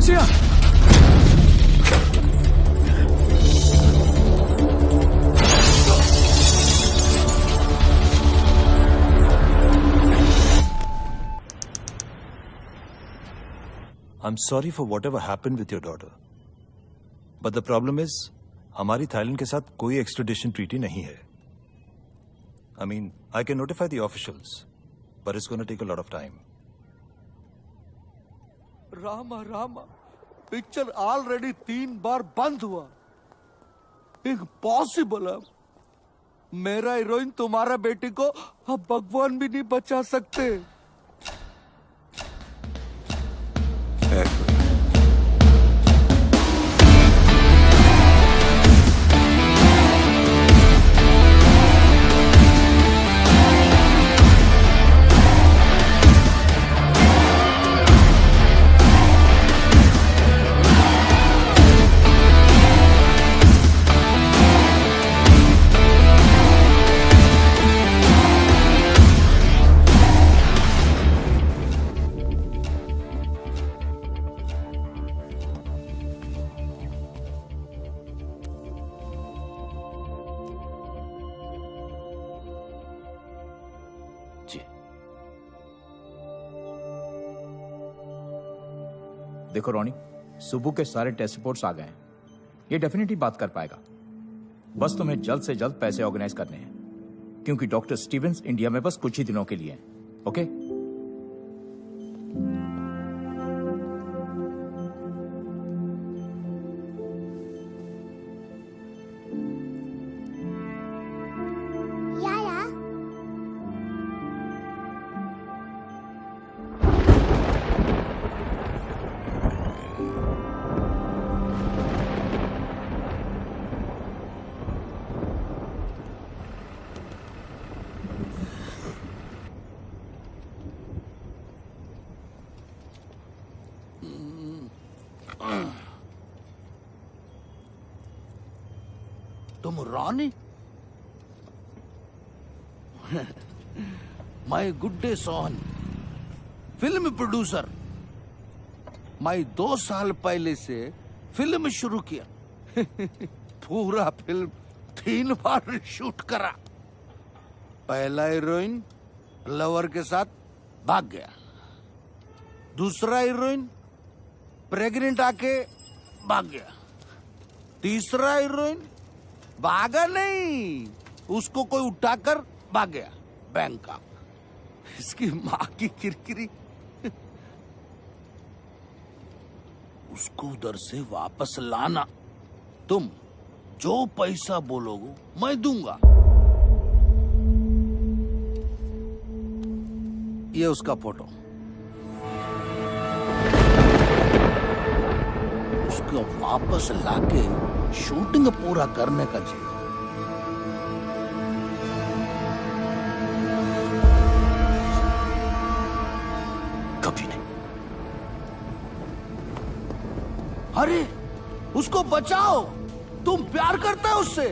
Siya! I'm sorry for whatever happened with your daughter. But the problem is, हमारी Thailand के साथ कोई extradition treaty नहीं है. I mean, I can notify the officials, but it's going to take a lot of time. Rama picture already 3 बार बंद हुआ. Impossible है. मेरा हीरोइन तुम्हारा बेटी को अब भगवान भी नहीं बचा सकते. देखो रोनी, सुबह के सारे टेस्ट रिपोर्ट्स आ गए हैं. ये डेफिनेटली बात कर पाएगा. बस तुम्हें जल्द से जल्द पैसे ऑर्गेनाइज करने हैं, क्योंकि डॉक्टर स्टीवेंस इंडिया में बस कुछ ही दिनों के लिए हैं. ओके? तुम Rani? My good day Sohan, film producer. मैं 2 साल पहले से फिल्म शुरू किया. पूरा फिल्म 3 बार शूट करा. पहला हीरोइन लवर के साथ भाग गया. दूसरा हीरोइन प्रेग्नेंट आके भाग गया. तीसरा हीरोइन भागा नहीं, उसको कोई उठाकर भाग गया बैंकॉक. इसकी माँ की किरकिरी. उसको उधर से वापस लाना. तुम जो पैसा बोलोगे मैं दूंगा. ये उसका फोटो. उसको वापस लाके शूटिंग पूरा करने का चाहिए. कभी नहीं. अरे उसको बचाओ. तुम प्यार करते हो उससे.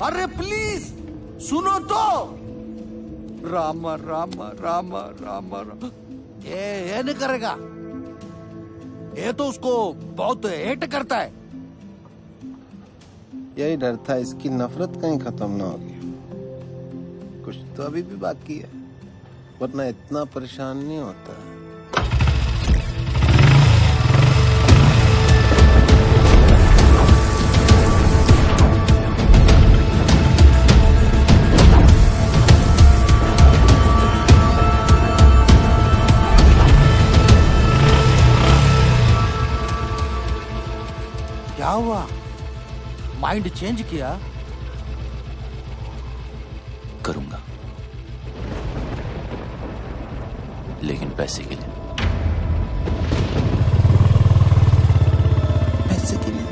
अरे प्लीज सुनो तो. रामा रामा रामा रामा रामा. ये नहीं करेगा. ये तो उसको बहुत हेट करता है. यही डर था, इसकी नफरत कहीं खत्म ना होगी. कुछ तो अभी भी बाकी है, वरना इतना परेशान नहीं होता. क्या हुआ? माइंड चेंज किया? करूंगा, लेकिन पैसे के लिए. पैसे के लिए?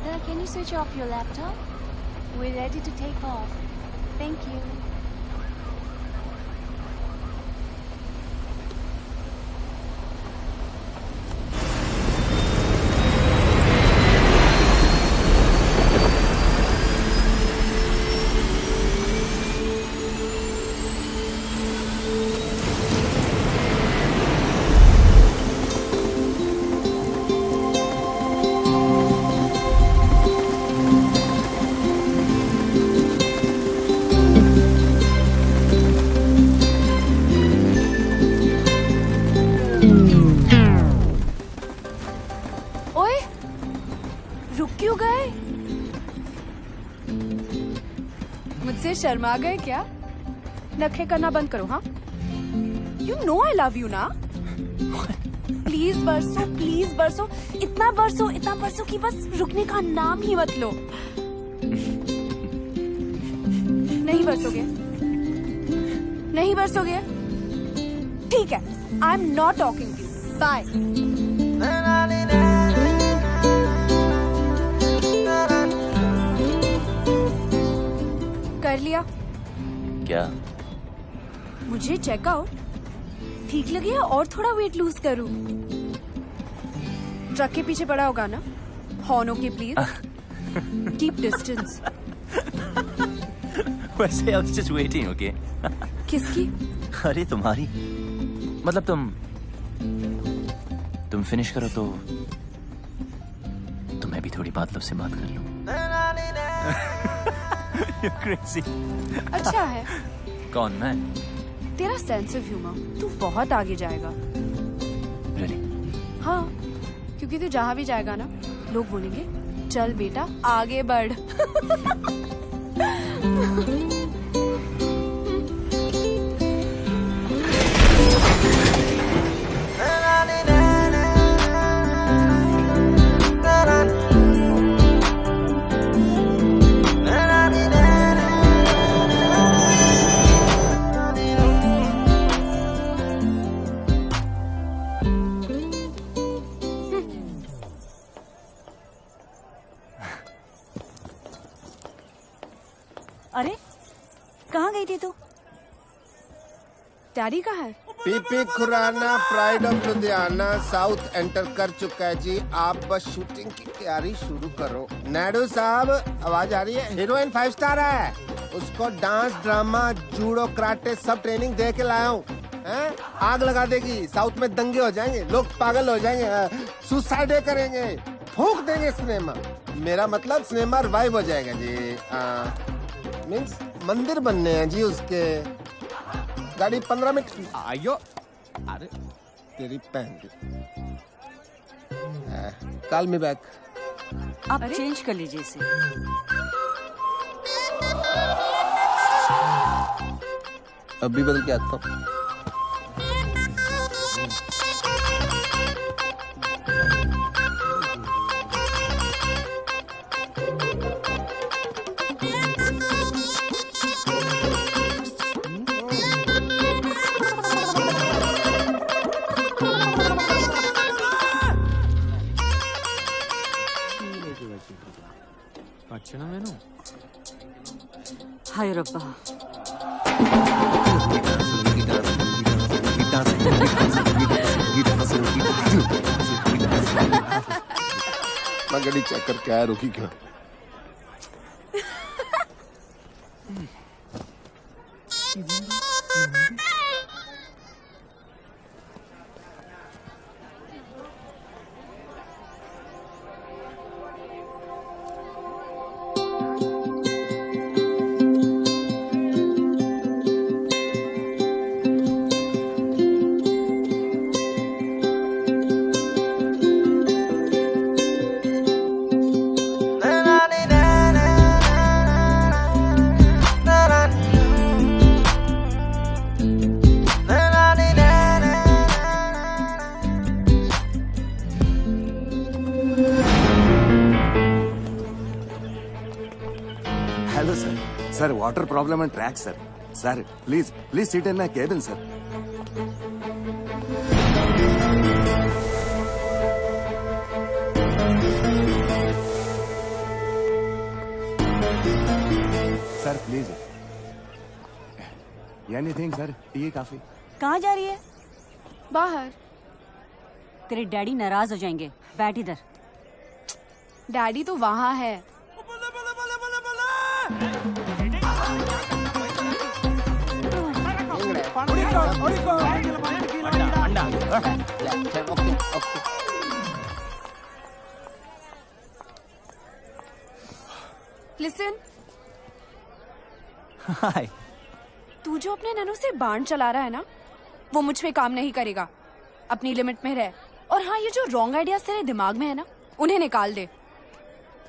Sir, can you switch off your laptop? We're ready to take off. Thank you. Sharma गए क्या? नखरे करना बंद करो। हाँ, you know I love you ना। प्लीज बरसो, इतना बरसो कि बस रुकने का नाम ही मत लो। नहीं बरसोगे? ठीक है, I am not talking to you. Bye. कर लिया क्या? मुझे चेकआउट ठीक लगे या और थोड़ा वेट लूज करूं? ट्रक के पीछे पड़ा होगा ना? हॉर्न के प्लीज कीप डिस्टेंस। वैसे I was just waiting. Okay किसकी? अरे तुम्हारी। मतलब तुम फिनिश करो तो मैं भी थोड़ी बात से बात कर लूं। You're crazy. अच्छा है। कौन? मैं? तेरा सेंस ऑफ ह्यूमर, तू बहुत आगे जाएगा। Really? हाँ, क्योंकि तू जहाँ भी जाएगा ना, लोग बोलेंगे चल बेटा आगे बढ़। अरे कहाँ गई थी तू? डैडी कहाँ है? PP Khurana pride of Ludhiana south enter कर चुका है जी। आप बस शूटिंग की तैयारी शुरू करो। नायडू साहब आवाज आ रही है? हीरोइन 5 स्टार है, उसको डांस ड्रामा जूडो कराटे सब ट्रेनिंग दे के लाया हूँ। आग लगा देगी, साउथ में दंगे हो जाएंगे, लोग पागल हो जाएंगे, सुसाइड करेंगे, फूंक देंगे सिनेमा। मेरा मतलब सिनेमा रिवाइव हो जाएगा जी। मीन्स मंदिर बनने हैं जी उसके। गाड़ी 15 मिनट। आयो, अरे तेरी पहन कॉल मी बैक। आप चेंज कर लीजिए इसे। अभी बदल के आता हूँ। हाय रब्बा। मैं गाड़ी चेक करके आया, रुकी क्यों? Hello, sir. Sir, water problem and track, sir. Sir, please sit in my cabin, sir. Please. Anything sir, T काफी। कहाँ जा रही है? बाहर। तेरे डैडी नाराज हो जाएंगे, बैठ इधर। डैडी तो वहाँ है। लिसन, हाय। तू जो अपने ननू से बाण चला रहा है ना, वो मुझ पे काम नहीं करेगा। अपनी लिमिट में रह। और हाँ, ये जो रॉन्ग आइडियाज तेरे दिमाग में है ना, उन्हें निकाल दे।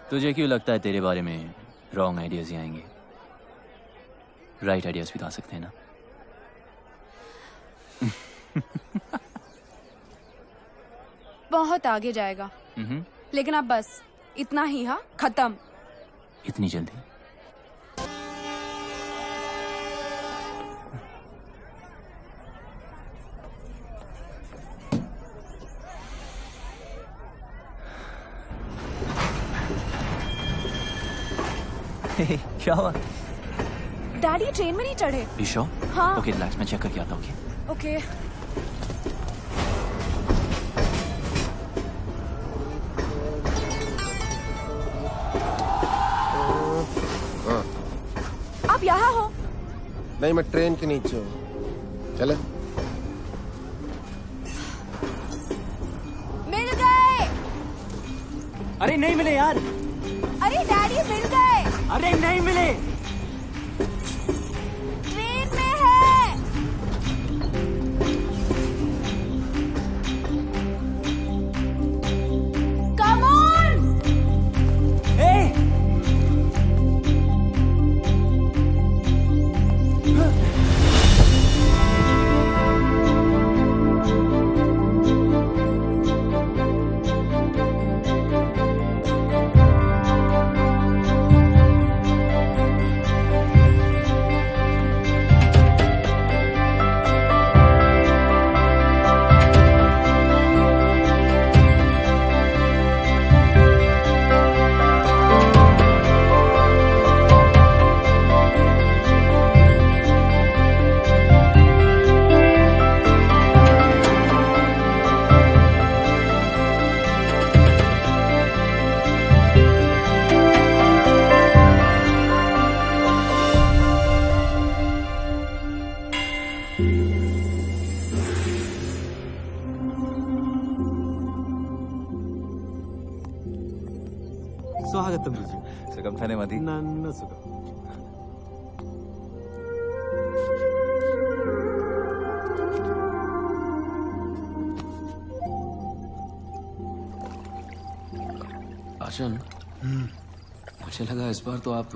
तुझे क्यों लगता है तेरे बारे में रॉन्ग आइडियाज ही आएंगे? राइट आइडियाज भी तो आ सकते हैं ना। बहुत आगे जाएगा। लेकिन अब बस इतना ही। हाँ, खत्म। इतनी जल्दी? क्या हुआ? डैडी ट्रेन में नहीं चढ़े। ईशो? हाँ। ओके रिलैक्स, मैं चेक करके आता हूँ। ओके। आप यहाँ हो? नहीं, मैं ट्रेन के नीचे हूँ। चले। मिल गए। अरे नहीं मिले यार। अरे डैडी मिल गए। अरे नहीं मिले। ट्रेन में है। Come on. स्वागतम रुचि। सुगम थाने मधी। नन्न सुगम। आशन, मुझे लगा इस बार तो आप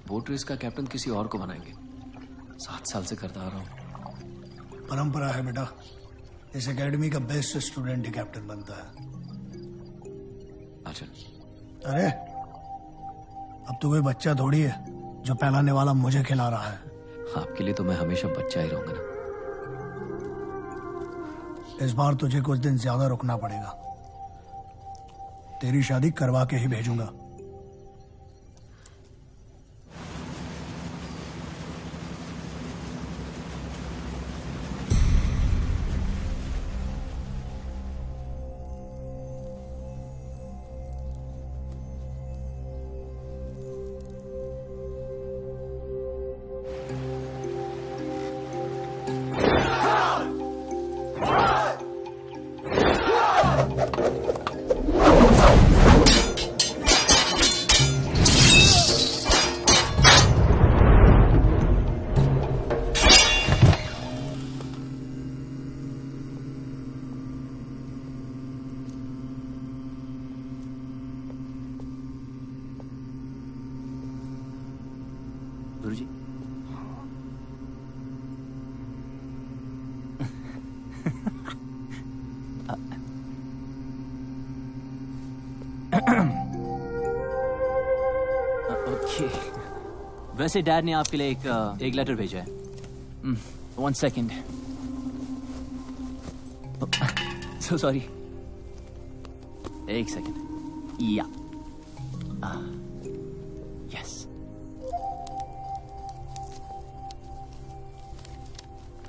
बोट रेस का कैप्टन किसी और को बनाएंगे। 7 साल से करता आ रहा हूँ। परंपरा है बेटा, इस एकेडमी का बेस्ट स्टूडेंट ही कैप्टन बनता है। आशन, अरे अब तो कोई बच्चा थोड़ी है जो पहलाने वाला मुझे खिला रहा है। आपके लिए तो मैं हमेशा बच्चा ही रहूंगा ना। इस बार तुझे कुछ दिन ज्यादा रुकना पड़ेगा। तेरी शादी करवा के ही भेजूंगा। गुरुजी। ओके, वैसे डैड ने आपके लिए एक लेटर भेजा है। 1 सेकेंड। So sorry. 1 सेकेंड। या यस।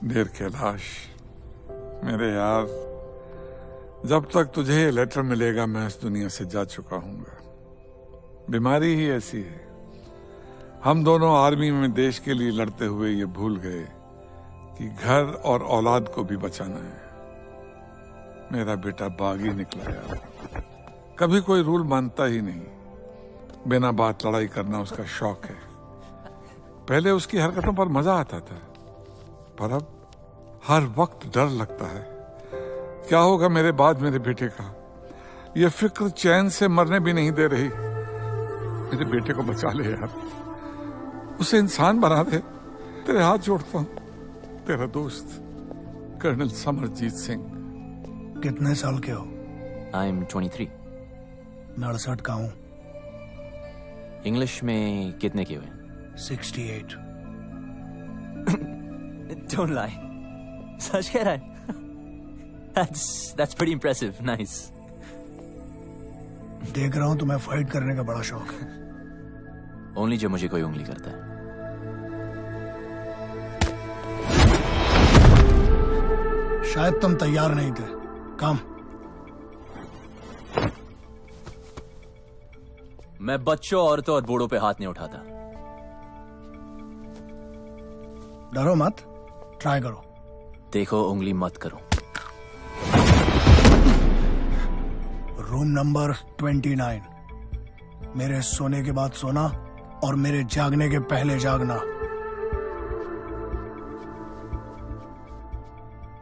देर कैलाश, मेरे यार, जब तक तुझे ये लेटर मिलेगा मैं इस दुनिया से जा चुका हूंगा। बीमारी ही ऐसी है। हम दोनों आर्मी में देश के लिए लड़ते हुए ये भूल गए कि घर और औलाद को भी बचाना है। मेरा बेटा बागी निकला यार, कभी कोई रूल मानता ही नहीं, बिना बात लड़ाई करना उसका शौक है। पहले उसकी हरकतों पर मजा आता था, पर अब हर वक्त डर लगता है क्या होगा मेरे बाद मेरे बेटे का। ये फिक्र चैन से मरने भी नहीं दे रही। मेरे बेटे को बचा ले यार, उसे इंसान बना दे। तेरे हाथ जोड़ता हूं, तेरा दोस्त कर्नल समरजीत सिंह। कितने साल के हो? I am 23। 69 का हूं। इंग्लिश में कितने के हुए? 68। Don't lie. सच कह रहा है? That's pretty impressive. Nice. देख रहा हूं तुम्हें फाइट करने का बड़ा शौक है। Only जब मुझे कोई उंगली करता है। शायद तुम तैयार नहीं थे। काम। मैं बच्चों, औरतों और बूढ़ों पे हाथ नहीं उठाता। डरो मत, ट्राई करो। देखो, उंगली मत करो। Room number 29। मेरे सोने के बाद सोना और मेरे जागने के पहले जागना।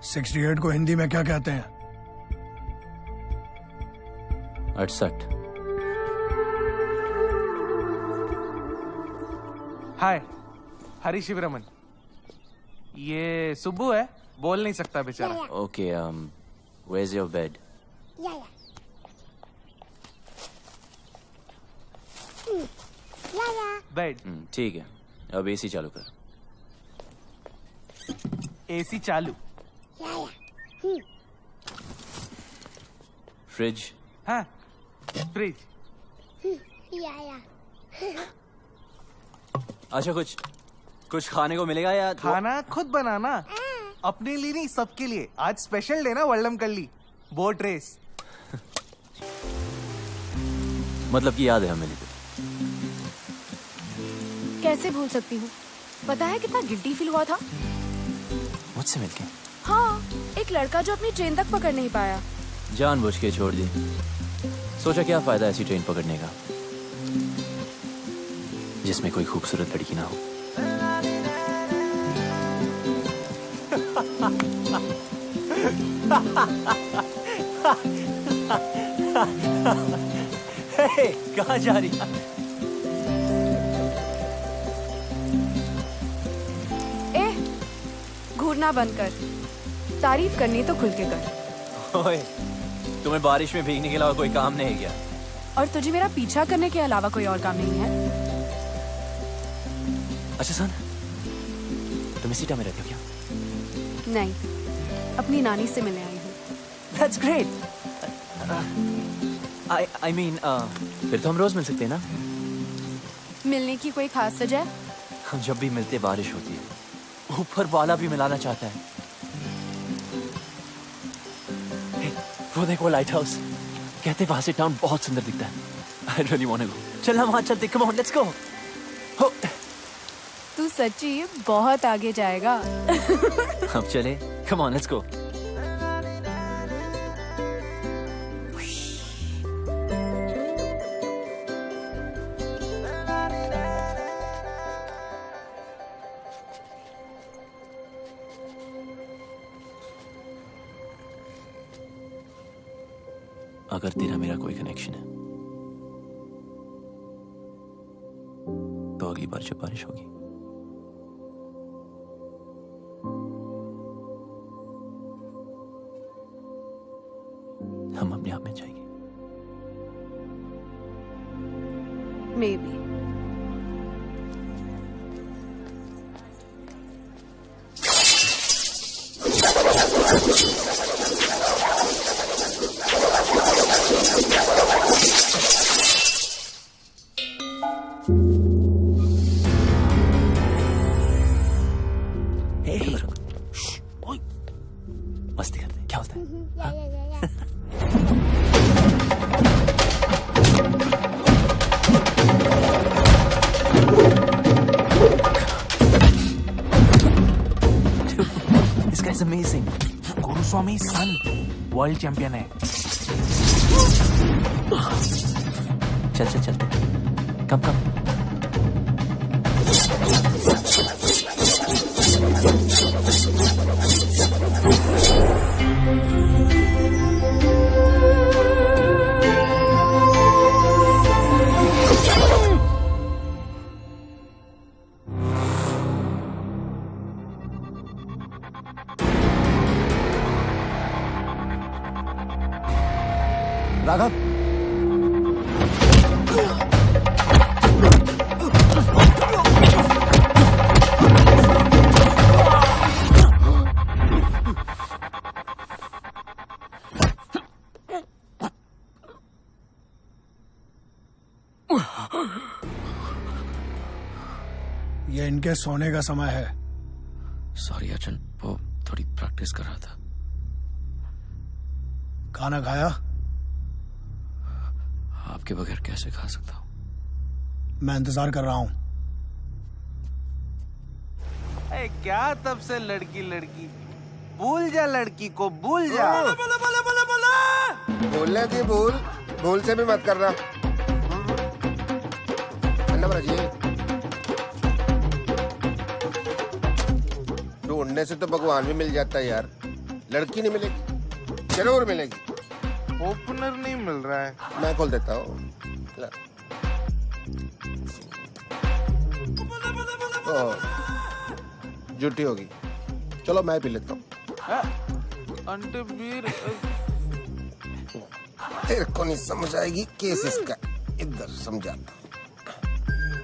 68 को हिंदी में क्या कहते हैं? 68। हाय, हरी शिवरमन। ये सुब्बू है, बोल नहीं सकता बेचारा। Okay, where's your bed? Bed. ठीक है, अब एसी चालू कर। एसी चालू। फ्रिज। हाँ, फ्रिज। अच्छा, कुछ खाने को मिलेगा या खाना खुद बनाना? अपने लिए नहीं, सबके लिए। आज स्पेशल डे ना, वल्लम कर ली बोट रेस। मतलब कि याद है हमें? कैसे भूल सकती हूँ? पता है कितना गिल्टी फील हुआ था मुझसे मिलके? हाँ, एक लड़का जो अपनी ट्रेन तक पकड़ नहीं पाया। जानबूझ के छोड़ दी। सोचा क्या फायदा ऐसी ट्रेन पकड़ने का जिसमें कोई खूबसूरत लड़की ना हो। कहाँ जा रही? घूरना बंद कर। तारीफ करनी तो खुल के कर। ओए, तुम्हें बारिश में भीगने के अलावा कोई काम नहीं है क्या? और तुझे मेरा पीछा करने के अलावा कोई और काम नहीं है? अच्छा सुन, तुम इसी टाइम में रहते हो क्या? नहीं, अपनी नानी से मिलने आई हूँ। That's great. I mean, फिर तो हम रोज मिल सकते हैं ना? मिलने की कोई खास वजह? हम जब भी मिलते बारिश होती है। ऊपर वाला भी मिलाना चाहता है। Hey, वो देखो लाइट हाउस। कहते वहां से टाउन बहुत सुंदर दिखता है। I really want to go. चल हम वहां चलते। Come on, let's go. हो। तू सच्ची बहुत आगे जाएगा। अब चले। Come on, let's go. अगर तेरा मेरा कोई कनेक्शन है तो अगली बार जब बारिश होगी हम अपने आप में जाएंगे। Maybe. वर्ल्ड चैंपियन है। चल चल चलते, कम कम। राघव, ये इनके सोने का समय है। सॉरी अर्जुन, वो थोड़ी प्रैक्टिस कर रहा था। खाना खाया? आपके बगैर कैसे खा सकता हूँ? मैं इंतजार कर रहा हूँ। क्या तब से लड़की लड़की, भूल जा लड़की को, भूल जा। बोलने की भूल से भी मत करना। जी ढूंढने से तो भगवान भी मिल जाता है यार, लड़की नहीं मिलेगी, जरूर मिलेगी। ओपनर नहीं मिल रहा है, मैं खोल देता हूँ। झूठी होगी, चलो मैं पी लेता हूँ। अंटे बीर तेरे को नहीं समझ आएगी केस इसका, इधर समझाता हूँ।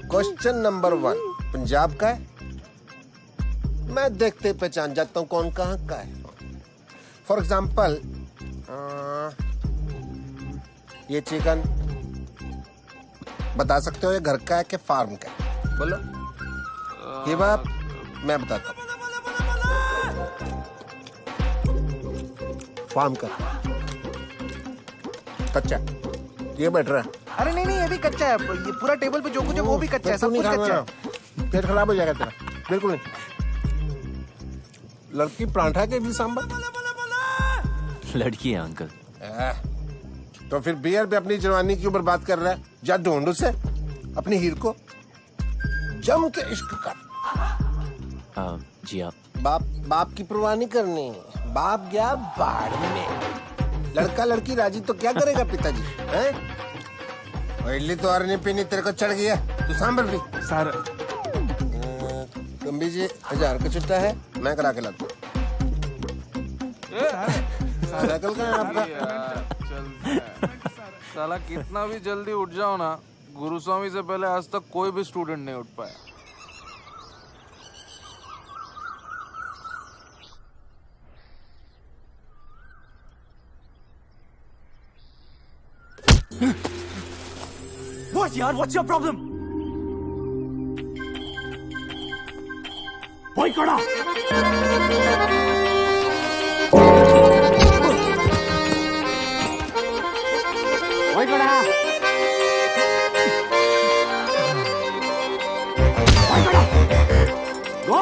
क्वेश्चन नंबर 1 पंजाब का है, मैं देखते पहचान जाता हूँ कौन कहाँ का है। फॉर एग्जाम्पल ये चिकन बता सकते हो ये घर का है कि फार्म का है? बोलो। ये बात मैं बताता हूँ, फार्म का कच्चा, ये बेटर है। अरे नहीं नहीं, ये भी कच्चा है, ये पूरा टेबल पे जो कुछ है वो भी कच्चा है, सब कुछ कच्चा है। पेट खराब हो जाएगा तेरा, बिल्कुल नहीं। लड़की परांठा के भी सांबर, लड़की है अंकल। तो फिर बियर पे अपनी जवानी क्यों बर्बाद कर रहा है? जा ढूंढ उसे, अपनी हीर को, जम के इश्क कर। जी आप बाप की परवाह नहीं करनी, बाप गया बाढ़ में। लड़का लड़की राजी तो क्या करेगा पिताजी, हैं? इडली तो और नहीं पीनी, तेरे को चढ़ गया, तू सांबर पी। सर कम्बी जी 1000 का छुट्टा है, मैं करा के लाता हूँ। साइकिल का है आपका? साला कितना भी जल्दी उठ जाओ ना, गुरुस्वामी से पहले आज तक कोई भी स्टूडेंट नहीं उठ पाया। What यार? What's your problem? वही खड़ा। वही खड़ा। वही खड़ा। गो।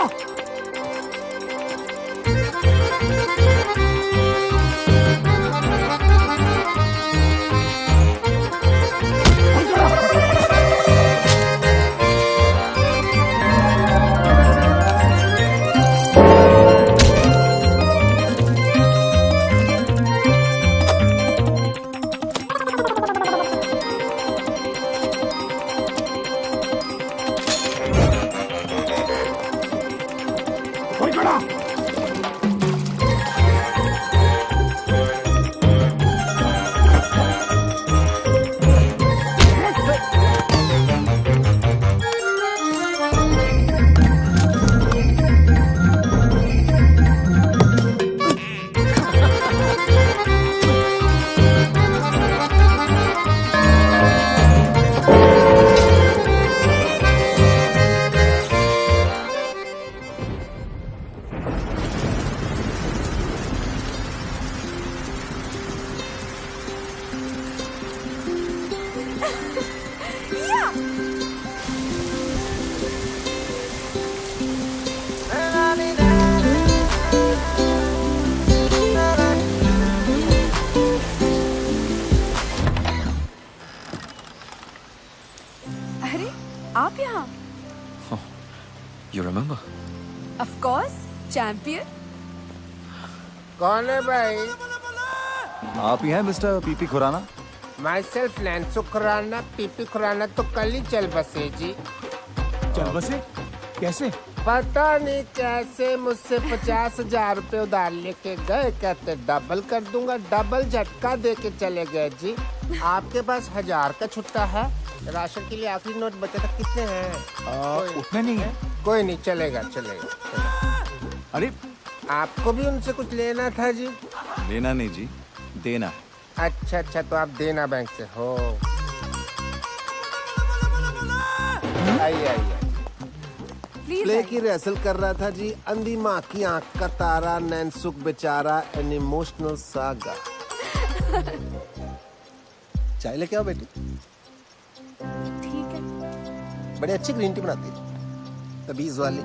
आप यहाँ? You remember? Of course, champion. कौन है भाई? आप ही हैं mister PP Khurana? Myself नैन्सो खुराना, पीपी खुराना तो कल ही चल बसे जी। चल बसे? कैसे? पता नहीं कैसे मुझसे 50,000 रुपए उधार लेके गए, कहते डबल कर दूंगा, डबल झटका दे के चले गए जी। आपके पास 1000 का छुट्टा है? राशन के लिए आखिरी नोट बचा था, कितने हैं? उतने नहीं है। कोई नहीं, चलेगा चलेगा। अरे आपको भी उनसे कुछ लेना था जी? लेना नहीं जी, देना। अच्छा अच्छा, तो आप देना बैंक से हो। आइए आइए। प्ले की रिहर्सल कर रहा था जी। अंधी माँ की आंख का तारा, नैनसुख बेचारा, एन इमोशनल सागा। चाय लेके आओ बेटी। ठीक है। बड़ी अच्छी ग्रीन टी बनाती है, तबीज वाली।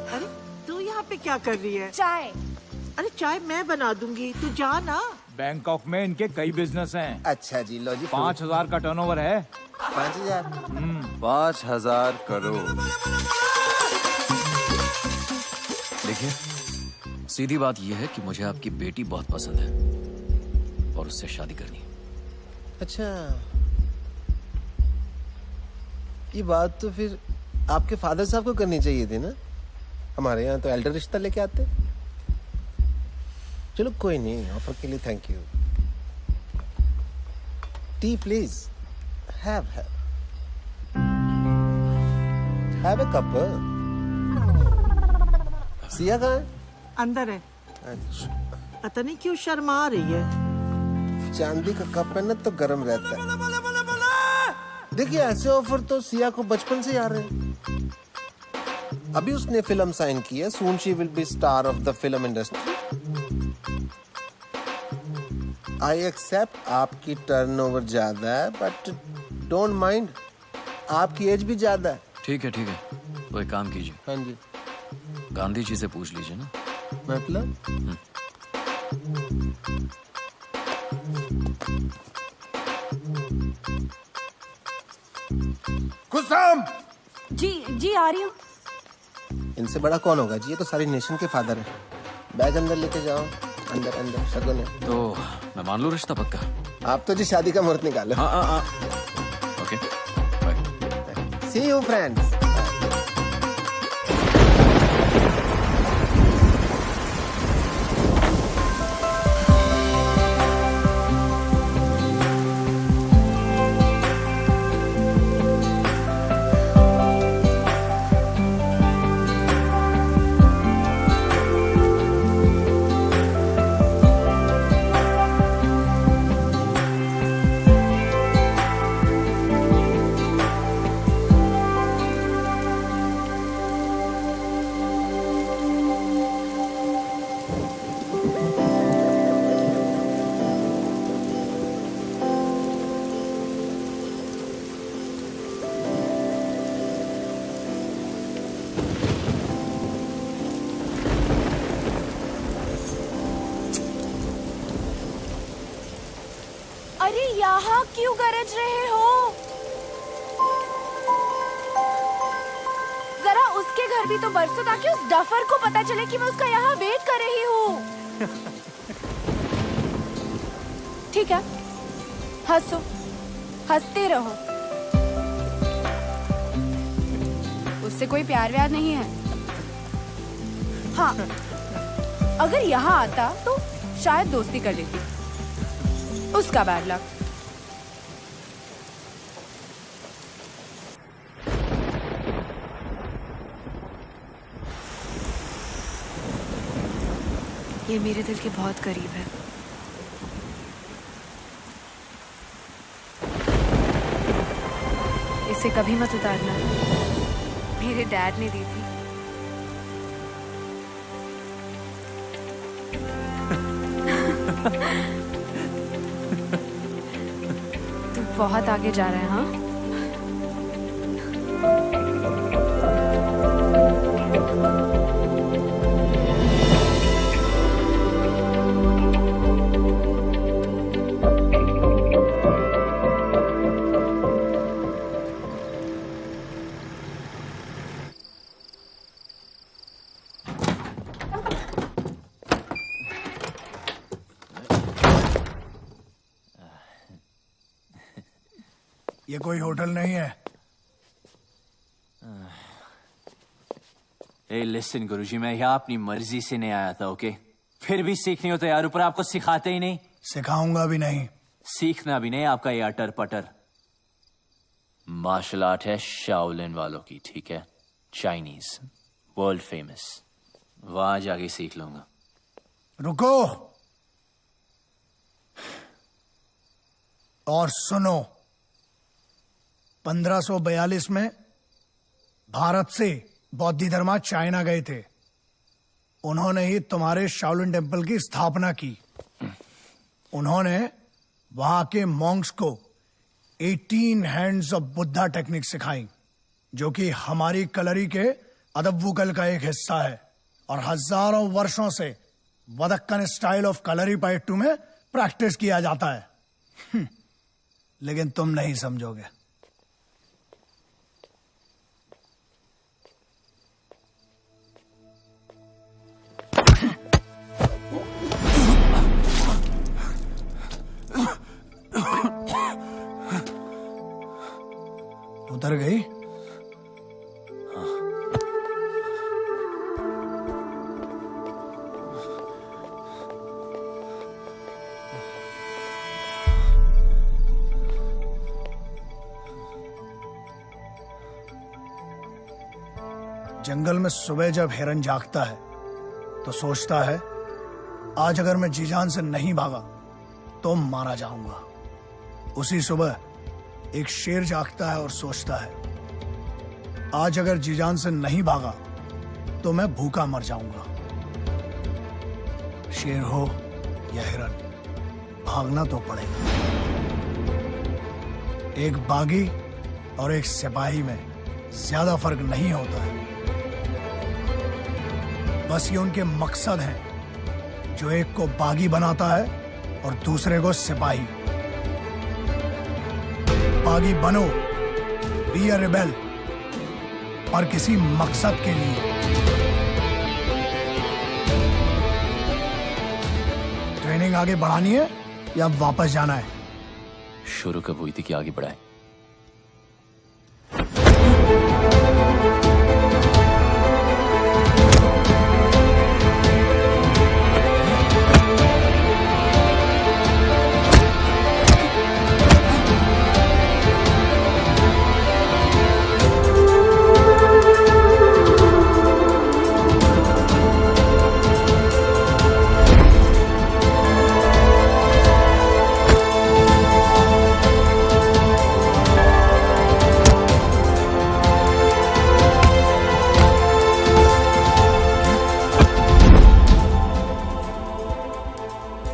अरे तू यहाँ पे क्या कर रही है? चाय। अरे चाय मैं बना दूंगी, तू जा ना। बैंकॉक में इनके कई बिजनेस हैं। अच्छा जी, लो जी। 5,000 का टर्नओवर है। 5,000? 5,000 करोड़। देखिए, सीधी बात यह है कि मुझे आपकी बेटी बहुत पसंद है और उससे शादी करनी है। अच्छा, ये बात तो फिर आपके फादर साहब को करनी चाहिए थी ना। हमारे यहाँ तो एल्डर रिश्ता लेके आते। चलो कोई नहीं, ऑफर के लिए thank you. T please. Have a cup. Siya कहाँ है? अंदर है। अच्छा, पता नहीं क्यों शर्मा रही है। चांदी का कप है ना तो गर्म रहता है। देखिए, ऐसे ऑफर तो सिया को बचपन से आ रहे हैं। अभी उसने फिल्म साइन की है, soon she will be star of the film industry. I accept आपकी टर्नओवर ज्यादा है, बट डोंट माइंड, आपकी एज भी ज्यादा है। ठीक है, तो एक काम कीजिए। हाँ जी। गांधी जी से पूछ लीजिए ना। मतलब? खुशाम। जी आ रही हूँ। इनसे बड़ा कौन होगा जी, ये तो सारी नेशन के फादर है। बैग अंदर लेके जाओ। अंदर अंदर शगुन है। तो मैं मान लूं रिश्ता पक्का? आप तो जी शादी का मुहूर्त निकालो। हाँ। Okay, bye. See you friends. अरे यहाँ क्यों गरज रहे हो? जरा उसके घर भी तो बरसो ताकि उस डफर को पता चले कि मैं उसका यहाँ वेट कर रही हूँ। ठीक है, हंसो, हंसते रहो। उससे कोई प्यार व्यार नहीं है। हाँ, अगर यहाँ आता तो शायद दोस्ती कर लेती। उसका बैड लक। ये मेरे दिल के बहुत करीब है। इसे कभी मत उतारना, मेरे डैड ने दी थी। तू बहुत आगे जा रहा है। हाँ, ये कोई होटल नहीं है। ए लिसन गुरुजी, मैं यहाँ अपनी मर्जी से नहीं आया था, ओके? फिर भी सीखनी हो तो यार, ऊपर आपको सिखाते ही नहीं। सिखाऊंगा भी नहीं। सीखना भी नहीं आपका ये अटर पटर। मार्शल आर्ट है शाओलिन वालों की, ठीक है? Chinese, world famous. वहां जाके सीख लूंगा। रुको और सुनो। 1542 में भारत से बौद्ध धर्मा चाइना गए थे। उन्होंने ही तुम्हारे शाओलिन टेम्पल की स्थापना की। उन्होंने वहां के मॉन्क्स को 18 हैंड्स ऑफ बुद्धा टेक्निक सिखाई, जो कि हमारी कलरी के अदब्बुकल का एक हिस्सा है और हजारों वर्षों से वदक्कन स्टाइल ऑफ कलरी पाइट्टू में प्रैक्टिस किया जाता है। लेकिन तुम नहीं समझोगे। उतर गई? जंगल में सुबह जब हिरन जागता है तो सोचता है, आज अगर मैं जी जान से नहीं भागा तो मारा जाऊंगा। उसी सुबह एक शेर जागता है और सोचता है, आज अगर जी जान से नहीं भागा तो मैं भूखा मर जाऊंगा। शेर हो या हिरन, भागना तो पड़ेगा। एक बागी और एक सिपाही में ज्यादा फर्क नहीं होता है। बस ये उनके मकसद हैं, जो एक को बागी बनाता है और दूसरे को सिपाही। बागी बनो, बी अ रिबेल, पर किसी मकसद के लिए। ट्रेनिंग आगे बढ़ानी है या वापस जाना है? शुरू कब हुई थी कि आगे बढ़ाए?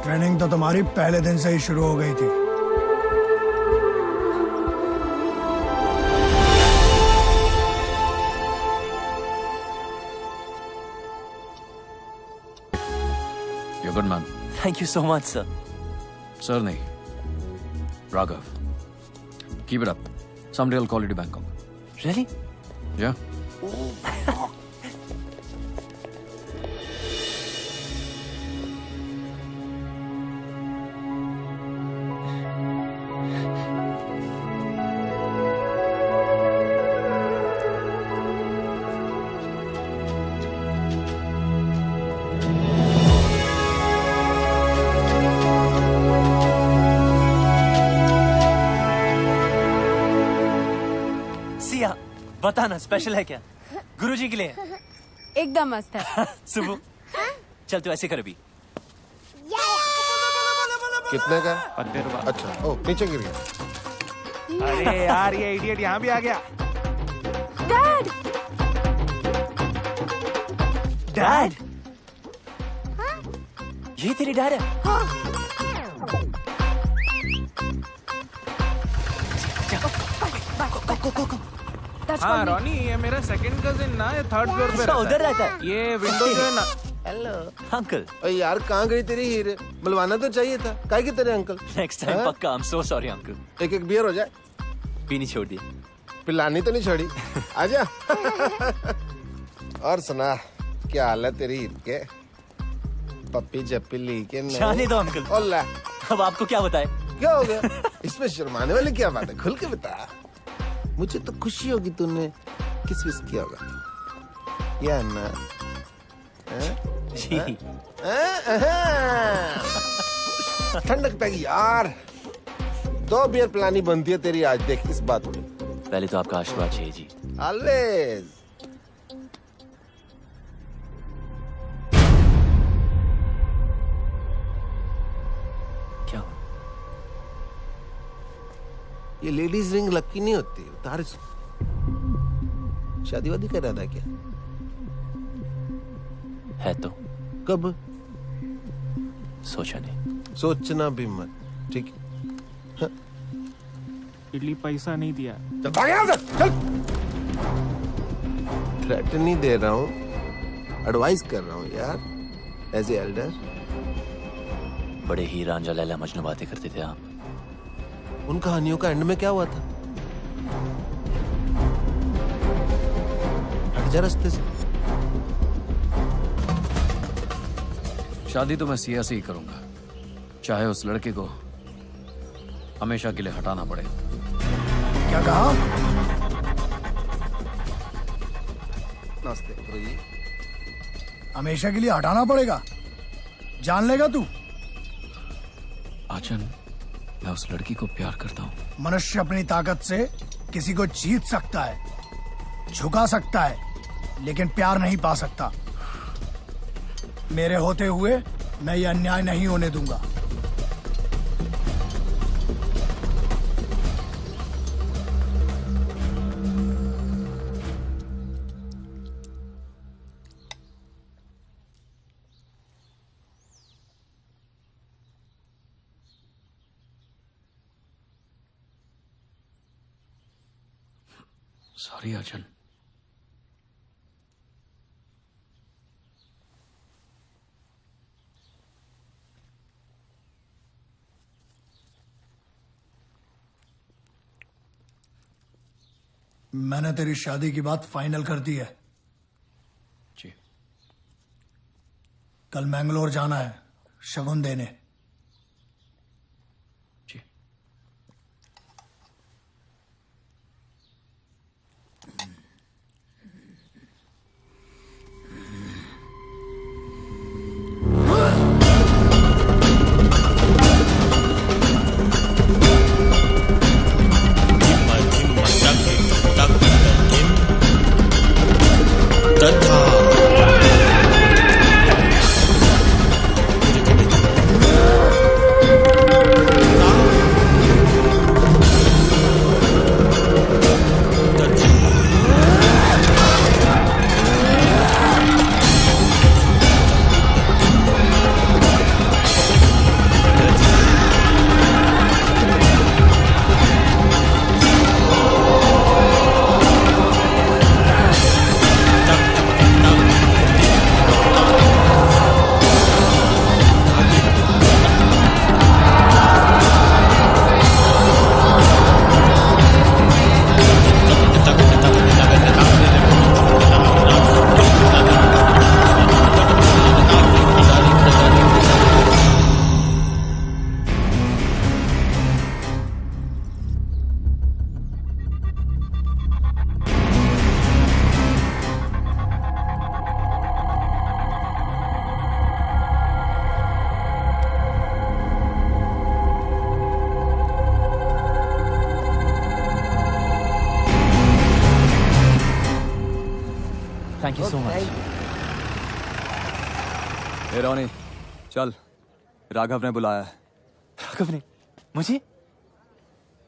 ट्रेनिंग तो तुम्हारी पहले दिन से ही शुरू हो गई थी। You're good, man. Thank you so much, sir. Sir, nahi. Raghav. Keep it up. Someday I'll call you to Bangkok. Really? Yeah. Siya, बताना स्पेशल है क्या? गुरुजी के लिए? एकदम मस्त है। सुबह चल तू ऐसे कर अभी। कितने का? 50 रुपए। अच्छा, ओ नीचे गिर गया। अरे यार, ये इडियट यहाँ भी आ गया। डैड! डैड? ये तेरी डैड है? हाँ रॉनी, ये मेरा सेकंड कजिन ना, ये थर्ड फ्लोर पे रहता है। उधर रहता है? ये विंडो जो है ना। Hello uncle. अरे यार, कहाँ गई तेरी हीरे? बुलवाना तो चाहिए था। काहे की तेरे अंकल? नेक्स्ट टाइम पक्का। I am so sorry uncle. एक बियर हो जाए। पीनी छोड़ दी। पिलानी तो नहीं छोड़ी। आजा। और सुना, क्या हाल है तेरी हीर के? पप्पी जप्पी ली के नहीं? जाने दो अंकल। ओला। अब आपको क्या बताए, क्या हो गया? इसमें शर्माने वाली क्या बात है? खुल के बता। मुझे तो खुशी होगी तूने किस विस किया होगा या ना? ठंडक पैगी यार। 2 बियर पिलानी बनती है तेरी आज, देख इस बात में। पहले तो आपका आशीर्वाद चाहिए जी। ऑलवेज। क्या हुआ? ये लेडीज रिंग लकी नहीं होती, उतार इसको। शादी वादी कर रहा था क्या? है तो। कब? सोचा नहीं। सोचना भी मत, ठीक है? हाँ? इडली पैसा नहीं दिया। चल भाग यहाँ से, चल। थ्रेट नहीं दे रहा हूँ, एडवाइस कर रहा हूँ यार, एज ए एल्डर। बड़े ही रांझा लैला मजनू बातें करते थे आप। उन कहानियों का एंड में क्या हुआ था? हट जा रास्ते से। शादी तो मैं सिया से ही करूंगा, चाहे उस लड़के को हमेशा के लिए हटाना पड़े। क्या कहा? नाश्ते जी। हमेशा के लिए हटाना पड़ेगा? जान लेगा तू? आचन, मैं उस लड़की को प्यार करता हूँ। मनुष्य अपनी ताकत से किसी को जीत सकता है, झुका सकता है, लेकिन प्यार नहीं पा सकता। मेरे होते हुए मैं ये अन्याय नहीं होने दूंगा। सॉरी आचन। मैंने तेरी शादी की बात फाइनल कर दी है। जी। कल मैंगलोर जाना है शगुन देने। जी। Thank you so much. ए रोनी, चल, राघव ने बुलाया है। राघव ने? मुझे?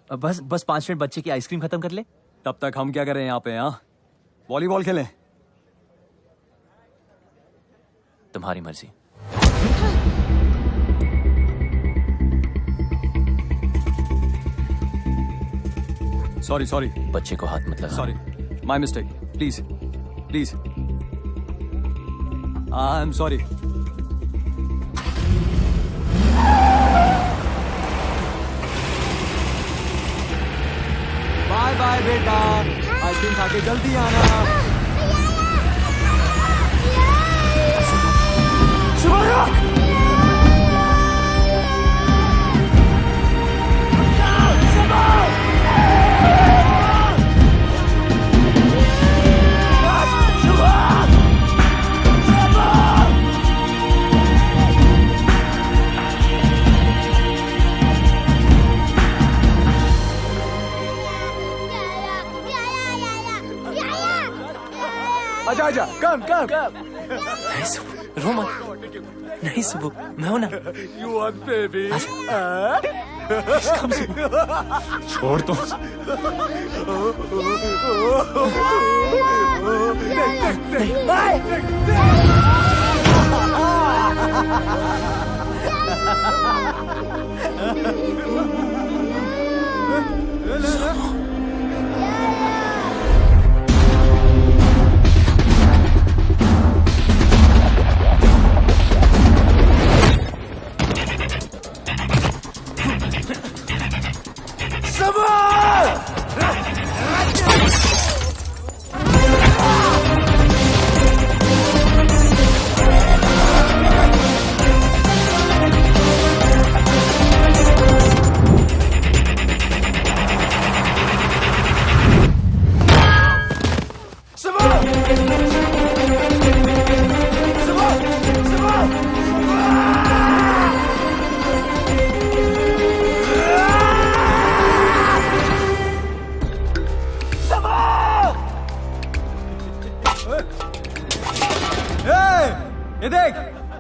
बस 5 मिनट बच्चे की आइसक्रीम खत्म कर ले। तब तक हम क्या करें यहाँ पे? हाँ, वॉलीबॉल खेलें। तुम्हारी मर्जी। सॉरी बच्चे को हाथ मत लगा। Sorry, my mistake. Please I am sorry. Bye bye बेटा, आइसक्रीम खा के जल्दी आना। शिवाया! आजा आजा कम कम नहीं सुबह रो मत नहीं सुबह मैं हूं ना यू वांट बेबी छोड़ तो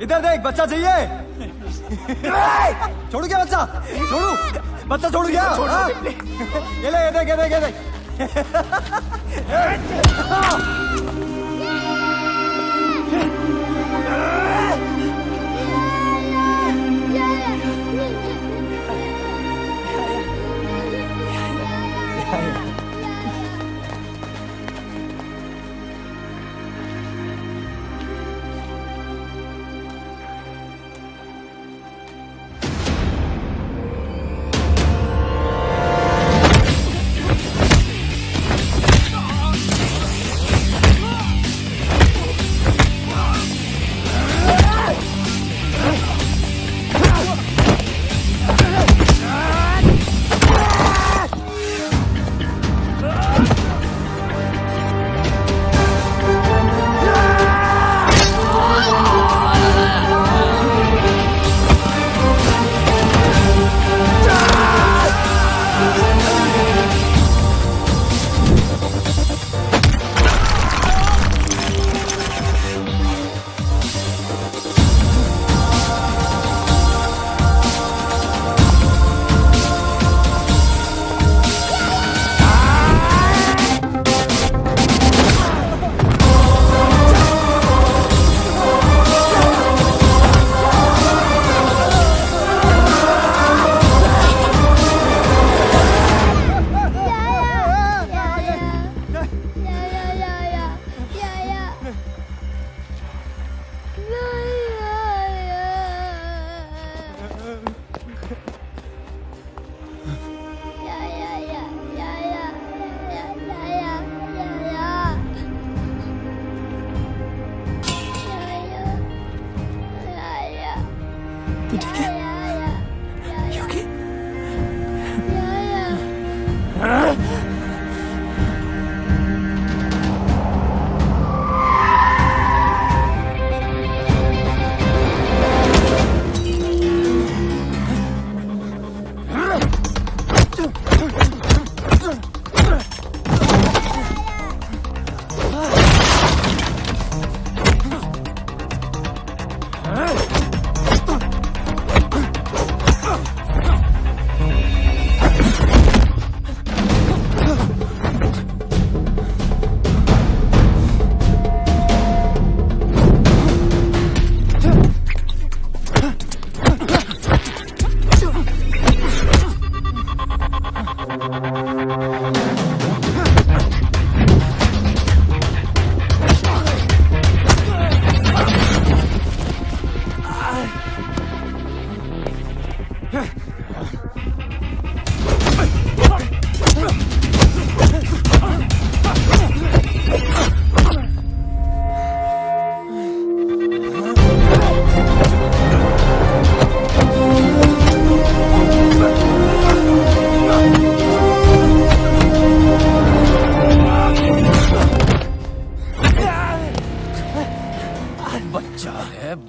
इधर देख बच्चा चाहिए छोड़ू क्या बच्चा छोड़ू बच्चा छोड़ू क्या ये ले ये देख ये देख ये देख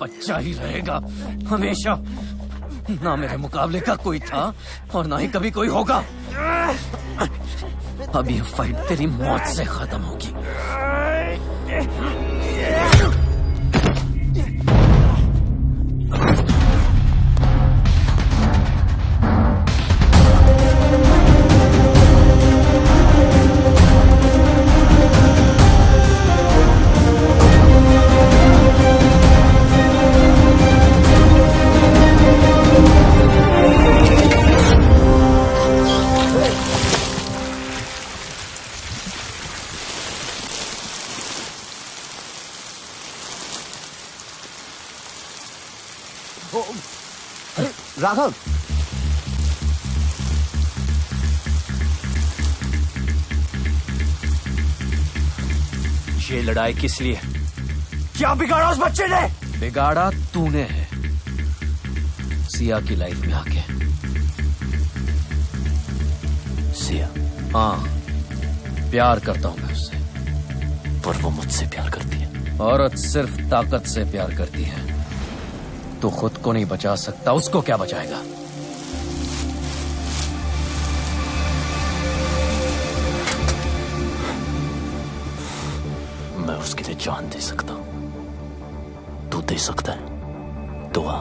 बच्चा ही रहेगा हमेशा। ना मेरे मुकाबले का कोई था और ना ही कभी कोई होगा। अब ये फाइट तेरी मौत से खत्म होगी। राघव, ये लड़ाई किस लिए? क्या बिगाड़ा उस बच्चे ने? बिगाड़ा तूने है, सिया की लाइफ में आके। सिया? हाँ, प्यार करता हूं मैं उससे। पर वो मुझसे प्यार करती है। औरत सिर्फ ताकत से प्यार करती है। तू खुद को नहीं बचा सकता, उसको क्या बचाएगा? मैं उसके लिए जान दे सकता हूं। तू दे सकता है दुआ?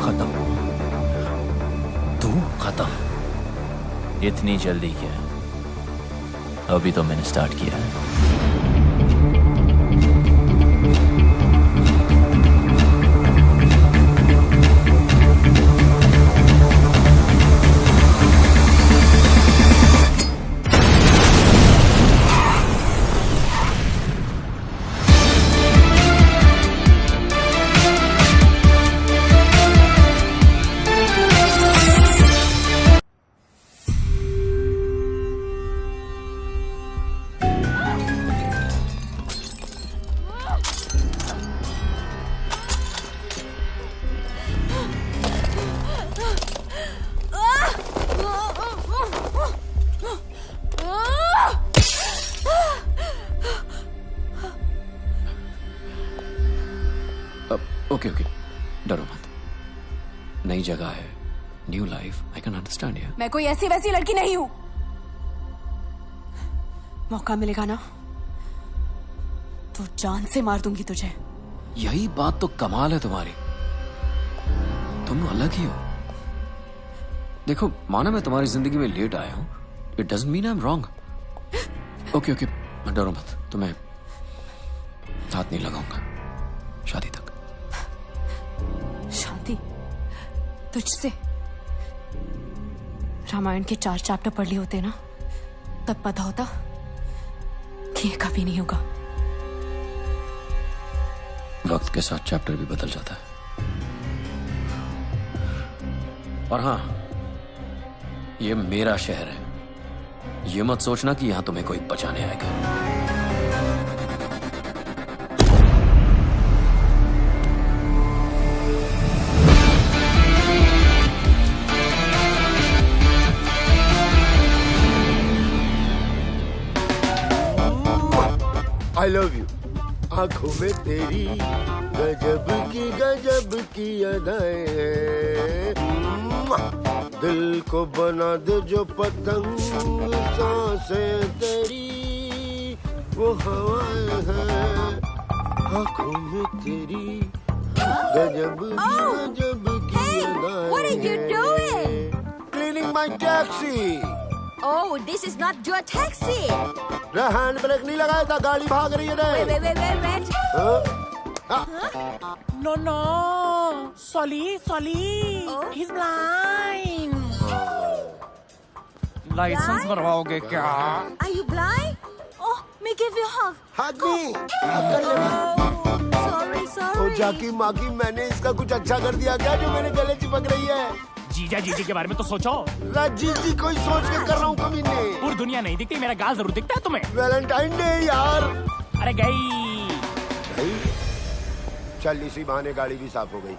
खत्म। तू खत्म। इतनी जल्दी क्या? अभी तो मैंने स्टार्ट किया है। ओके ओके, डरो मत। नई जगह है, new life, I can understand you. मैं कोई ऐसी वैसी लड़की नहीं हूं। मौका मिलेगा ना तो जान से मार दूंगी तुझे। यही बात तो कमाल है तुम्हारी, तुम अलग ही हो। देखो, माना मैं तुम्हारी जिंदगी में लेट आया हूं, it doesn't mean I am wrong. Okay okay, डरो मत, तुम्हें हाथ नहीं लगाऊंगा शादी तक। शादी तुझसे? रामायण के 4 चैप्टर पढ़ लिए होते ना, तब पता होता कि ये कभी नहीं होगा। वक्त के साथ चैप्टर भी बदल जाता है। और हाँ, ये मेरा शहर है, ये मत सोचना कि यहां तुम्हें कोई बचाने आएगा। I love you. आंखों में तेरी गजब की अदाएं हैं। दिल को बना दे जो पतंग, सांसें तेरी वो हवाएं हैं। आंखों में तेरी गजब की अदाएं। What are you doing? Cleaning my taxi. Oh, this is not your taxi. Hand brake नहीं लगाया था, गाड़ी भाग रही है ना। Wait. No. Solly. He's blind. License बनवाओगे क्या? Are you blind? Oh, me give you a hug. Hug me. Sorry. ओ जाकी माकी, मैंने इसका कुछ अच्छा कर दिया क्या जो मेरे गले चिपक रही है? जीजा के बारे में तो सोचो। जी कोई सोच के कर रहा हूँ कभी नहीं। पूरी दुनिया नहीं दिखती, मेरा गाल जरूर दिखता है तुम्हें। वैलेंटाइन डे यार। अरे गई। चल इसी बहाने गाड़ी भी साफ हो गई।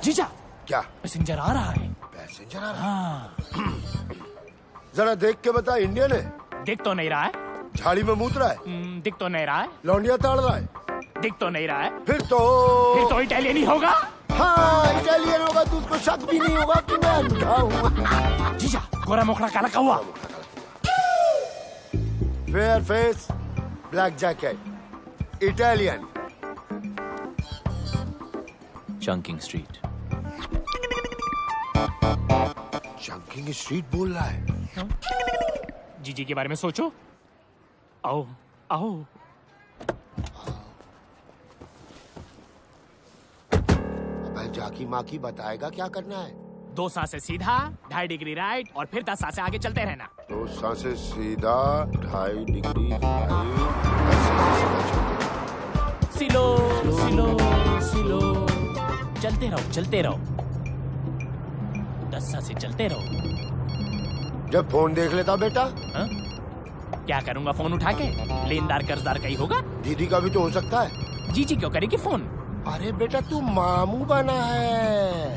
जीजा, क्या पैसेंजर आ रहा है? पैसेंजर आ रहा है? जरा देख के बता, इंडियन है? दिख तो नहीं रहा है। झाड़ी में मूत रहा है? दिख तो नहीं रहा है। लौंडिया ताड़ रहा है? दिख तो नहीं रहा है। फिर तो इटालियन ही होगा। हाँ, इटालियन होगा तो उसको शक भी नहीं होगा कि मैं अंधा हूँ। जीजा, गोरा मोखड़ा काला कौवा। Fair face, black jacket, Italian. Chunking street. Chunking street बोल रहा है? जीजी के बारे में सोचो। आओ। जाकी माकी बताएगा क्या करना है। 2 सांसें सीधा, 2.5 डिग्री राइट, और फिर 10 सांसें आगे चलते रहना। 2 सांसें सीधा, 2.5 डिग्री राइट। सिलो सिलो सिलो, चलते रहो 10 से चलते रहो। जब फोन देख लेता बेटा। हा? क्या करूंगा फोन उठा के? लेनदार कर्जदार का ही होगा। दीदी का भी तो हो सकता है। जीजी क्यों करेगी फोन? अरे बेटा तू मामू बना है।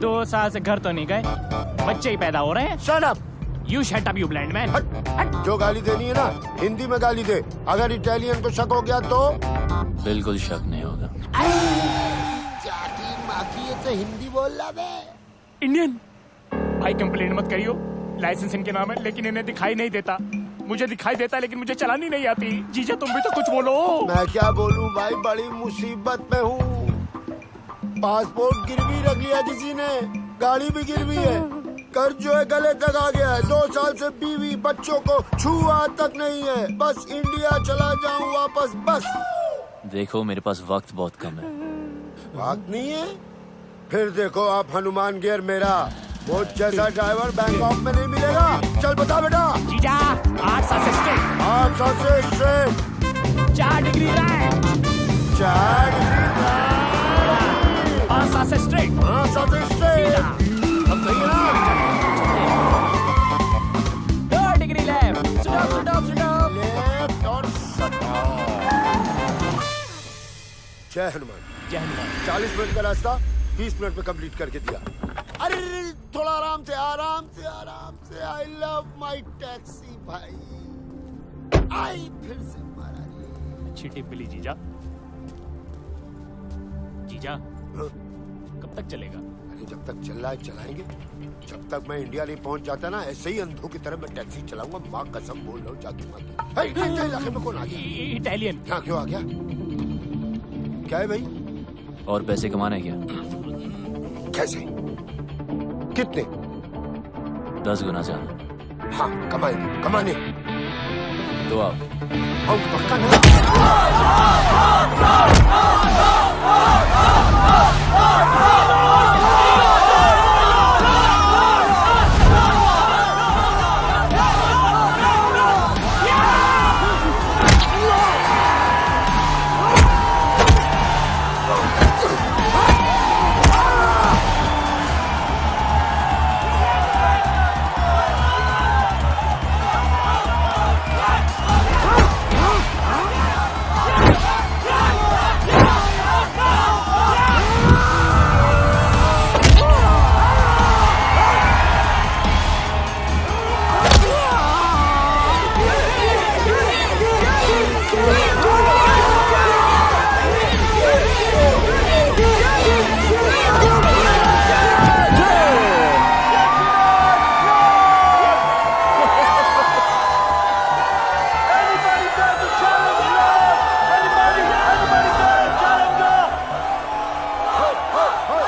2 साल से घर तो नहीं गए, बच्चे ही पैदा हो रहे हैं। Shut up. You shut up, you blind man. जो गाली देनी है ना हिंदी में गाली दे। अगर इटालियन को शक हो गया तो बिल्कुल शक नहीं होगा। ये तो हिंदी बोल रहा बे। इंडियन भाई कंप्लेंट मत करियो, लाइसेंस इनके नाम है लेकिन इन्हें दिखाई नहीं देता। मुझे दिखाई देता है लेकिन मुझे चलानी नहीं आती। जीजा तुम भी तो कुछ बोलो। मैं क्या बोलूं भाई, बड़ी मुसीबत में हूँ। पासपोर्ट गिरवी रख लिया किसी ने, गाड़ी भी गिरवी है, कर्ज जो है गले तक आ गया है। 2 साल से बीवी बच्चों को छुआ तक नहीं है। बस इंडिया चला जाऊं वापस बस। देखो मेरे पास वक्त बहुत कम है। वक्त नहीं है? फिर देखो आप हनुमान गियर मेरा वो जैसा ड्राइवर बैंकॉक में नहीं मिलेगा। चल बता बेटा। जीजा 8 साल से स्ट्रेट। 8 साल से straight. 4 degree right. 4 degree right. 5 साल से स्ट्रेट। 5 साल से स्ट्रेट। अब सही है ना? 2 डिग्री लेफ्ट। स्टॉप। लेफ्ट और जय हनुमान। 40 मिनट का रास्ता 20 मिनट में कंप्लीट करके दिया। अरे थोड़ा आराम से। आई लव माई टैक्सी भाई। आई फिर से मारा रे। अच्छी टिप मिली जीजा। कब तक चलेगा? अरे जब तक चल रहा है चलाएंगे। जब तक मैं इंडिया नहीं पहुंच जाता ना ऐसे ही अंधों की तरह मैं टैक्सी चलाऊंगा। माँ कसम बोल रहा हूँ जाके माँ। इलाके में कौन आ गया? इटालियन। क्या क्यों आ गया? क्या है भाई? और पैसे कमाने क्या? कैसे? कितने? 10 गुना ज्यादा। हाँ कमाने। तो आओ। पक्का ना?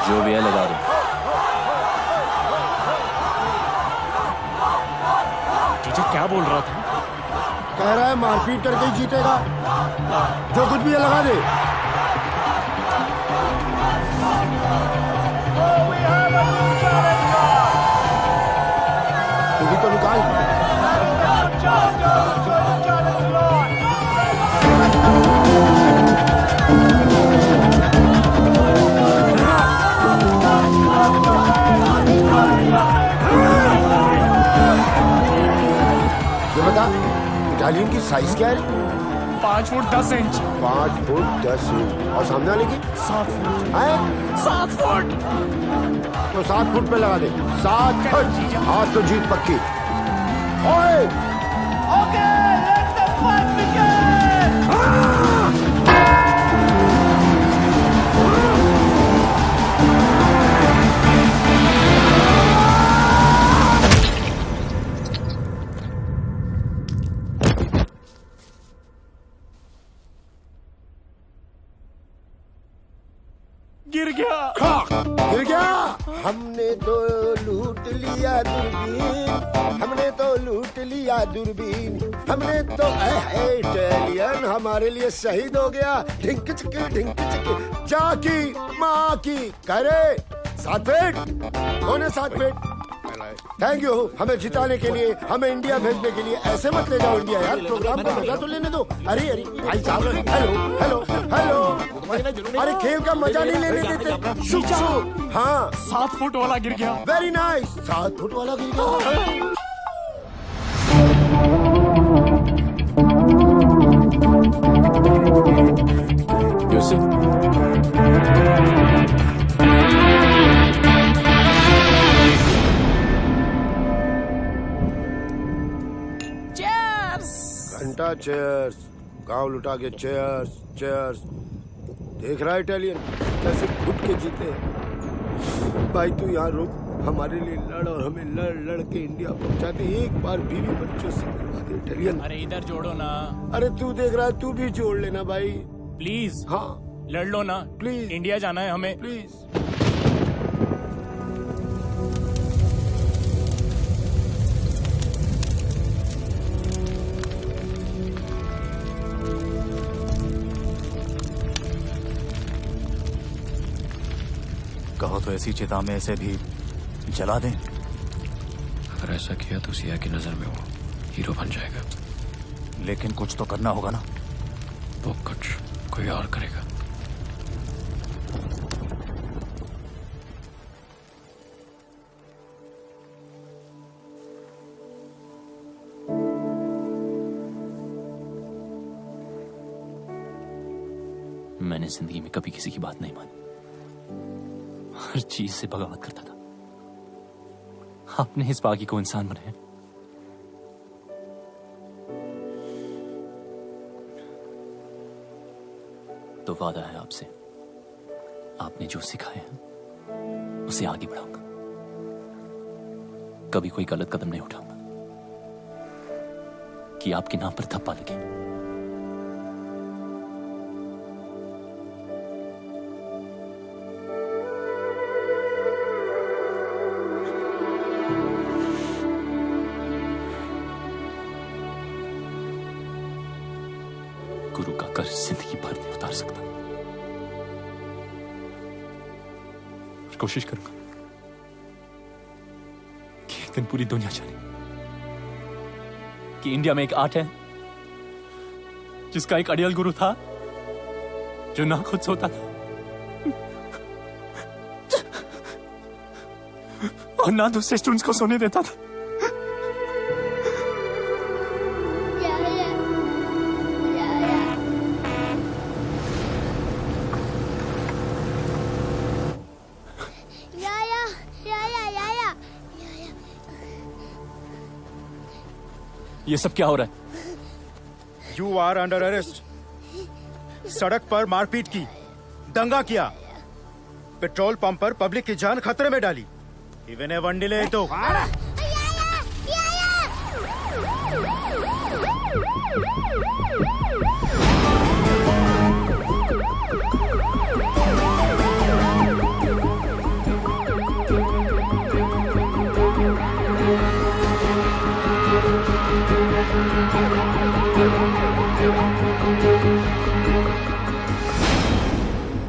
जो भी है लगा दो। जीजा क्या बोल रहा था? कह रहा है मारपीट करके ही जीतेगा। जो कुछ भी है लगा दे। तू भी तो निकाल। ये बता इटालियन की साइज क्या है? 5 फुट 10 इंच। 5 foot 10 inch. और सामने वाले की? 7 फुट। है? 7 फुट। तो 7 फुट पे लगा दे। 7 फुट। आज तो जीत पक्की। ओए! Okay, let the fight begin! गिर गया। गिर गया। हमने तो लूट लिया दूरबीन। हमने तो लूट लिया दूरबीन। हमने तो इटालियन हमारे लिए शहीद हो गया। ढिंक चिकी जाकी माँ की करे 7 फीट। कौन है 7 फीट? थैंक यू हमें जिताने के लिए, हमें इंडिया भेजने के लिए। ऐसे मत ले जाओ इंडिया यार, प्रोग्राम को मजा तो लेने दो। अरे अरे भाई साहब, हेलो हेलो हेलो, अरे खेल का मजा नहीं लेने देते। शुभ शुभ, हाँ 7 फुट वाला गिर गया। वेरी नाइस, 7 फुट वाला गिर गया। घंटा चेयर्स, गांव लुटा के चेयर्स चेयर्स। देख रहा है इटालियन कैसे घुट के जीते हैं। भाई तू यहाँ रुक, हमारे लिए लड़ और हमें लड़ लड़ के इंडिया पहुंचाते। एक बार बीवी बच्चों से मिलवा दे इटालियन। अरे इधर जोड़ो ना। अरे तू देख रहा है, तू भी जोड़ लेना भाई प्लीज। हाँ लड़ लो ना प्लीज, इंडिया जाना है हमें प्लीज। कहो तो ऐसी चिता में ऐसे भी जला दें। अगर ऐसा किया तो सिया की नजर में वो हीरो बन जाएगा। लेकिन कुछ तो करना होगा ना। वो कुछ कोई और करेगा। मैंने जिंदगी में कभी किसी की बात नहीं मानी, हर चीज से बगावत करता था। आपने इस बागी को इंसान बनाया। तो वादा है आपसे, आपने जो सिखाया है उसे आगे बढ़ाऊंगा। कभी कोई गलत कदम नहीं उठाऊंगा कि आपके नाम पर थप्पा लगे। गुरु का कर्ज जिंदगी भर नहीं उतार सकता। कोशिश करूंगा कि एक दिन पूरी दुनिया जाने कि इंडिया में एक आर्ट है जिसका एक अड़ियल गुरु था जो ना खुद सोता था और ना दूसरे स्टूडेंट्स को सोने देता था। ये सब क्या हो रहा है? You are under arrest. सड़क पर मारपीट की, दंगा किया, पेट्रोल पंप पर पब्लिक की जान खतरे में डाली। इवन ए वंडिले तो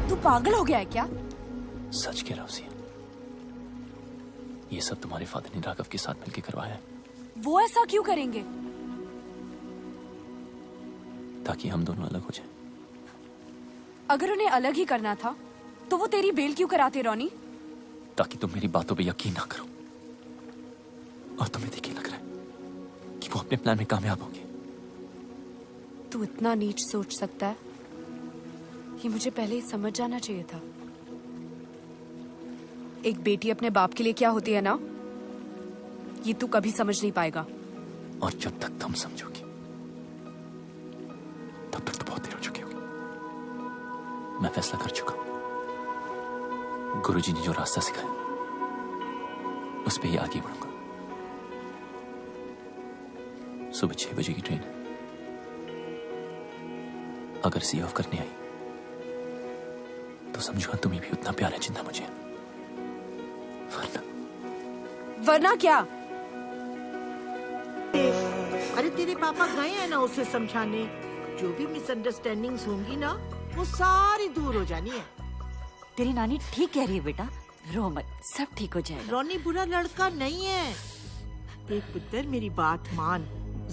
तू पागल हो गया है क्या? सच कह रहा हूं सिया, ये सब तुम्हारे फादर ने राघव के साथ मिलकर करवाया है। वो ऐसा क्यों करेंगे? ताकि हम दोनों अलग हो जाएं। अगर उन्हें अलग ही करना था तो वो तेरी बेल क्यों कराते रोनी? ताकि तुम मेरी बातों पे यकीन ना करो और तुम्हें देखिए लग रहा है कि वो अपने प्लान में कामयाब होंगे। तू इतना नीच सोच सकता है, ये मुझे पहले ही समझ जाना चाहिए था। एक बेटी अपने बाप के लिए क्या होती है ना, ये तू कभी समझ नहीं पाएगा। और जब तक तुम समझोगी तब तक तो बहुत देर हो चुकी होगी। मैं फैसला कर चुका हूं। गुरुजी ने जो रास्ता सिखाया उस पे ही आगे बढ़ूंगा। सुबह 6 बजे की ट्रेन है। अगर सी ऑफ करने आई तो समझूंगा तुम्हें भी उतना प्यार है जितना मुझे। वरना क्या? अरे तेरे पापा गए हैं ना उसे समझाने। जो भी मिसअंडरस्टैंडिंग्स होंगी ना वो सारी दूर हो जानी है। तेरी नानी ठीक कह रही है बेटा, रो मत, सब ठीक हो जाएगा। रोनी बुरा लड़का नहीं है। देख पुत्र, मेरी बात मान,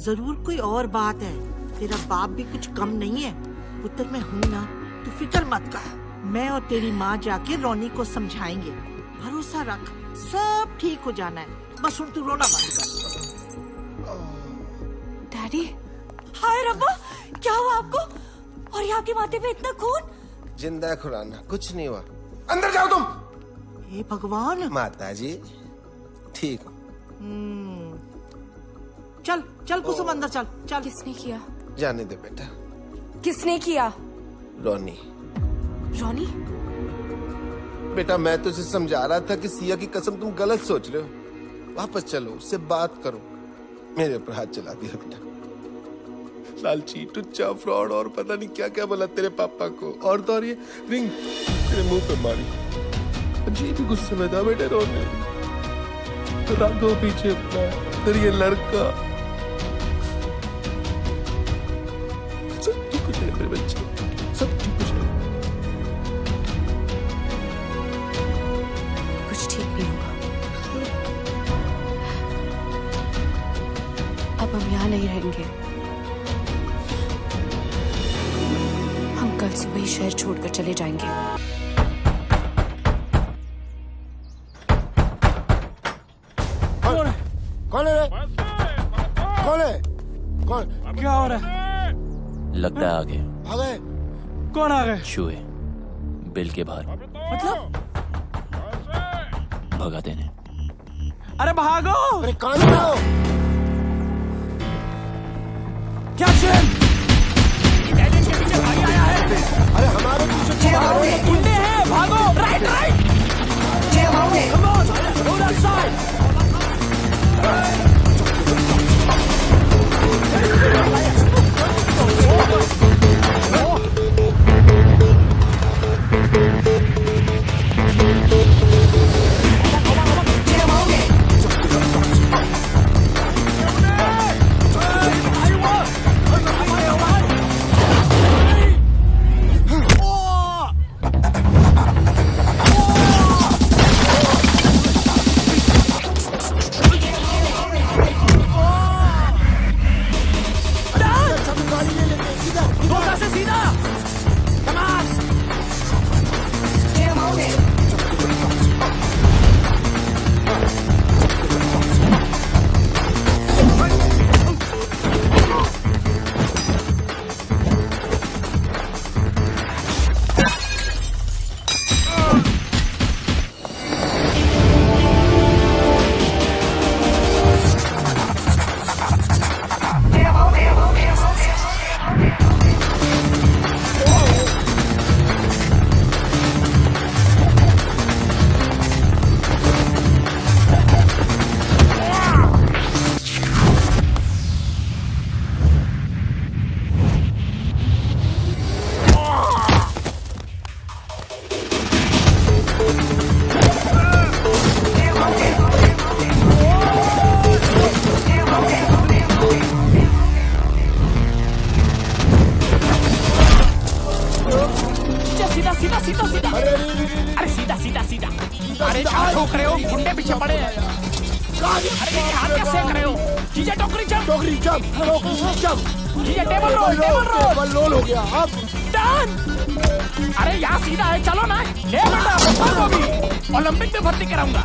जरूर कोई और बात है। तेरा बाप भी कुछ कम नहीं है। पुत्र मैं हूँ ना, तू फिक्र मत कर। मैं और तेरी माँ जाके रोनी को समझाएंगे। भरोसा रख, सब ठीक हो जाना है। बस तू रोना बंद कर। डैडी, हाय रब्बा, क्या हुआ आपको? और ये आपके माथे पे इतना खून? जिंदा खुराना, कुछ नहीं हुआ। अंदर जाओ तुम। हे भगवान। माता जी ठीक हो? चल चल कुसुम, अंदर चल चल। किसने किया? जाने दे बेटा। किसने किया? रोनी। रोनी? बेटा मैं तुझे समझा रहा था कि सिया की कसम तुम गलत सोच रहे हो। वापस चलो, उससे बात करो। मेरे ऊपर हाथ चला दिया बेटा। लालची, टुच्चा, फ्रॉड और पता नहीं क्या क्या बोला तेरे पापा को। और तो और ये रिंग तेरे मुंह पे मारी। अजीब ही गुस्से में था बेटे रोने। तो राघव पीछे अपना, फिर ये लड़का। सब ठीक हो जाएगा मेरे बच्चे, सब ठीक हो जाएगा। कुछ ठीक नहीं हुआ। अब हम यहाँ नहीं रहेंगे। हम कल सुबह ही शहर छोड़कर चले जाएंगे। कौन है? कौन है? कौन? क्या हो रहा है? लगता है आगे। आ गए? कौन आ गए? चूहे बिल के बाहर। मतलब? भगा देने। अरे भागो! अरे कौन हो? क्या चैन? के पीछे भाई आया है। अरे हमारे पीछे गुंडे हैं, भागो! Right right! Come on, go that side! अरे क्या ठोक रहे हो? गुंडे पीछे पड़े हैं। अरे ये हाथ क्या सेक रहे हो? जीजा टोकरी जम। टोकरी जम, टोकरी जम। जीजा टेबल रोल, टेबल रोल हो गया। अब डन। अरे यहाँ सीधा है, चलो ना। ले बेटा, बताओ अभी ओलंपिक में भर्ती कराऊंगा।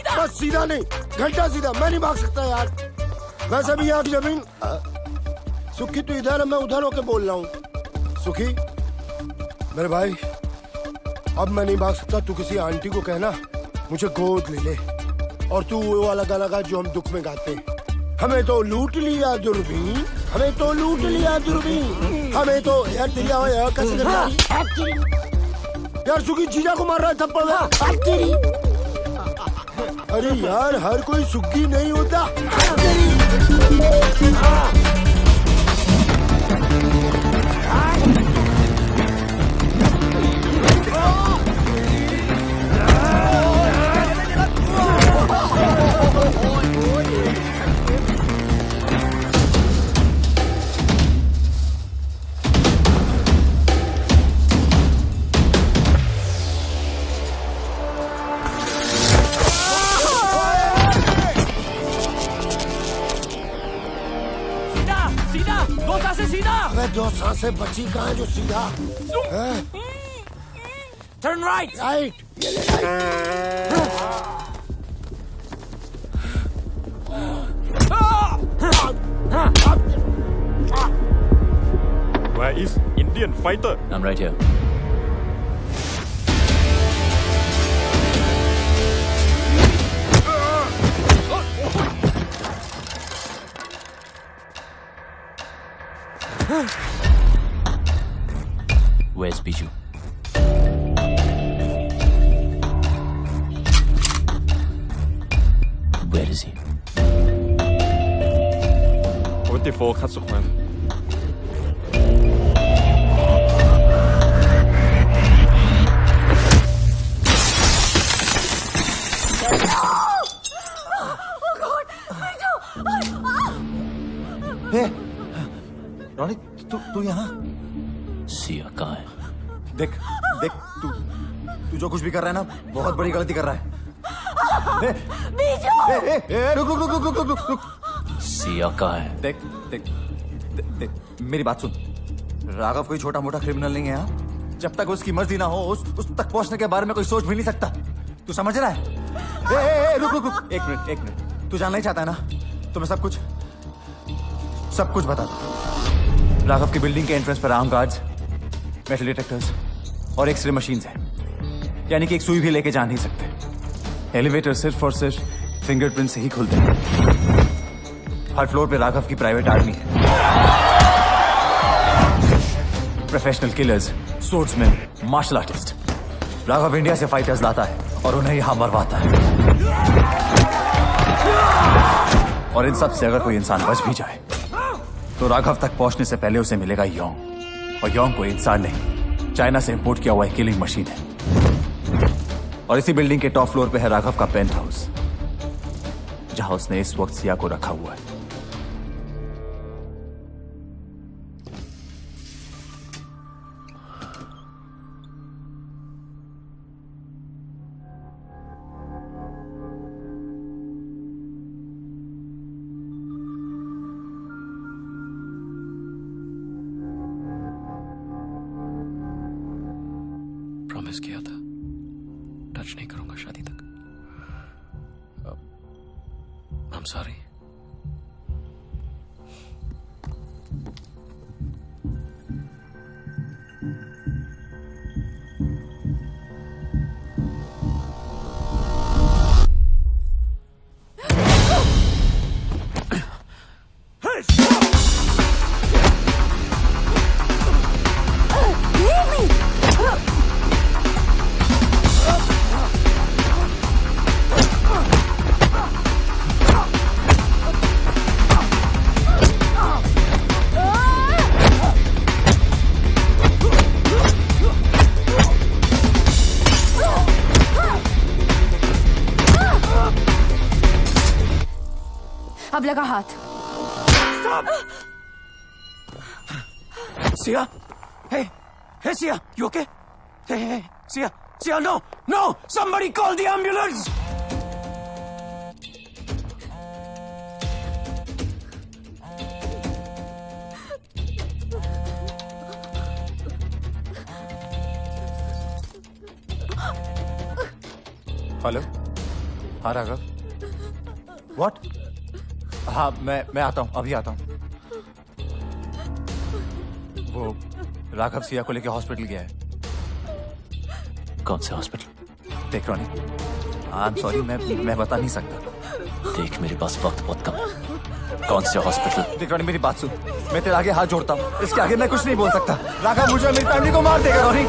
सीधा। बस सीधा नहीं, घंटा सीधा। मैं नहीं भाग सकता यार। वैसे भी यहाँ की जमीन। सुखी तू इधर है, मैं उधर होके बोल रहा हूँ। सुखी मेरे भाई, अब मैं नहीं भाग सकता। तू किसी आंटी को कहना मुझे गोद ले ले, और तू वो वाला गाना गा जो हम दुख में गाते हैं। हमें तो लूट लिया दूरबीन, हमें तो लूट लिया दूरबीन, हमें तो यार दिया हो यार कैसे यार। सुखी जीजा को मार रहा है थप्पड़ में। अरे यार हर कोई सुखी नहीं होता। दो सांसें बची कहाँ है जो सीधा? Turn right. Right. Where is Indian fighter? I'm right here. Where's Biju? Where is he? 44 cut Sukman. Ronnie, तू यहाँ? सिया कहाँ है? देख देख, तू जो कुछ भी कर रहा है ना, बहुत बड़ी गलती कर रहा है। रुक रुक रुक रुक रुक रुक। सिया कहाँ है? देख, मेरी बात सुन। राघव कोई छोटा मोटा क्रिमिनल नहीं है यहाँ। जब तक उसकी मर्जी ना हो, उस तक पहुंचने के बारे में कोई सोच भी नहीं सकता। तू समझ रहा है? रुक रुक रुक, एक मिनट। तू जानना ही चाहता है ना, तो मैं सब कुछ बता दूं। राघव की बिल्डिंग के एंट्रेंस पर आर्म गार्ड्स, मेटल डिटेक्टर्स और एक्सरे मशीन्स हैं। यानी कि एक सुई भी लेके जा नहीं सकते। एलिवेटर सिर्फ और सिर्फ फिंगरप्रिंट से ही खुलते हैं। हर फ्लोर पे राघव की प्राइवेट आर्मी है। Professional killers, swordsman, martial artist. Raghav India से फाइटर्स लाता है और उन्हें यहां मरवाता है। और इन सब से अगर कोई इंसान बच भी जाए तो राघव तक पहुंचने से पहले उसे मिलेगा योंग। और योंग कोई इंसान नहीं, चाइना से इंपोर्ट किया हुआ एक किलिंग मशीन है। और इसी बिल्डिंग के टॉप फ्लोर पे है राघव का पेंट हाउस, जहां उसने इस वक्त सिया को रखा हुआ है। प्रॉमिस किया था टच नहीं करूंगा शादी तक। I'm sorry. अब लगा हाथ। Sia? Hey, Sia, you okay? Hey, Sia, no! Somebody call the ambulance! Hello, हाँ राघव, व्हाट? हाँ मैं आता हूँ, अभी आता हूँ। वो राघव सिया को लेके हॉस्पिटल गया है। कौन से हॉस्पिटल? देख रोनी, आई एम सॉरी, मैं बता नहीं सकता। देख मेरे पास वक्त बहुत कम है। कौन से हॉस्पिटल? देख रोनी, मेरी बात सुन, मैं तेरे आगे हाथ जोड़ता हूँ, इसके आगे मैं कुछ नहीं बोल सकता। राघव मुझे और मेरी फैमिली को मार देगा। रोनी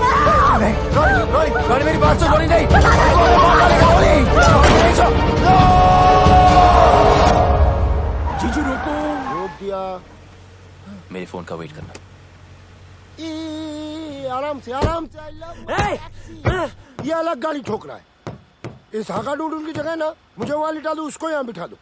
नहीं, रोनी मेरी बात सुन। रोनी नहीं, जीजू रोको। रोक दिया। मेरे फोन का वेट करना। आराम से ये अलग गाड़ी ठोक रहा है। इस हाका डूडूल की जगह ना मुझे वहां लिटा दो, उसको यहाँ बिठा दो।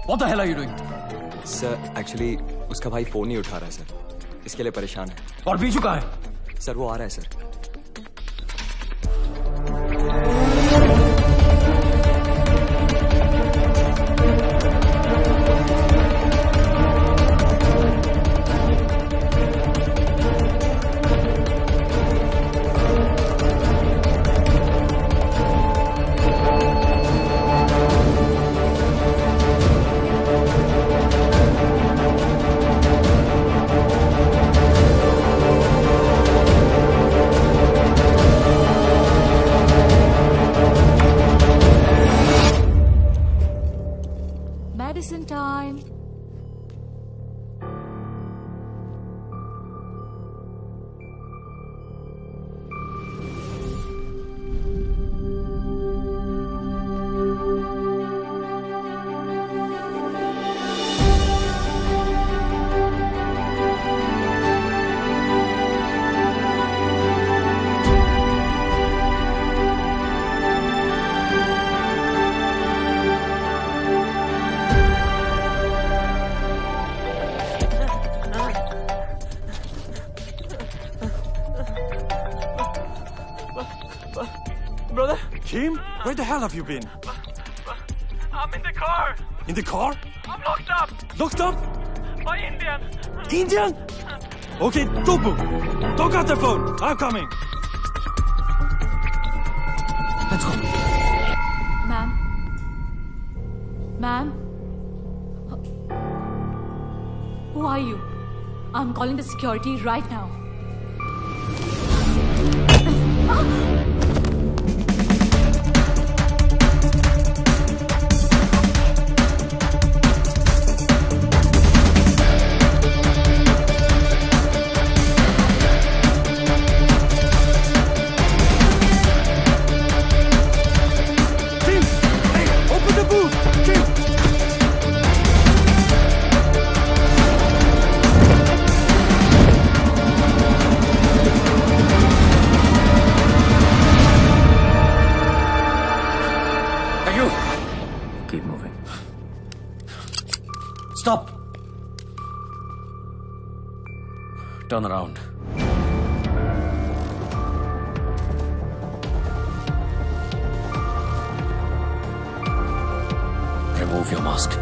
What the hell are you doing? Sir actually उसका भाई फोन नहीं उठा रहा है सर, इसके लिए परेशान है। और बीजू कहाँ है? सर वो आ रहा है sir. Medicine time. Brother? Kim, where the hell have you been? I'm in the car. In the car? I'm locked up. Locked up? By Indian. Indian? Okay, don't move. Don't cut the phone. I'm coming. Let's go. Ma'am. Ma'am. Who are you? I'm calling the security right now. Keep moving. Stop. Turn around. Remove your mask.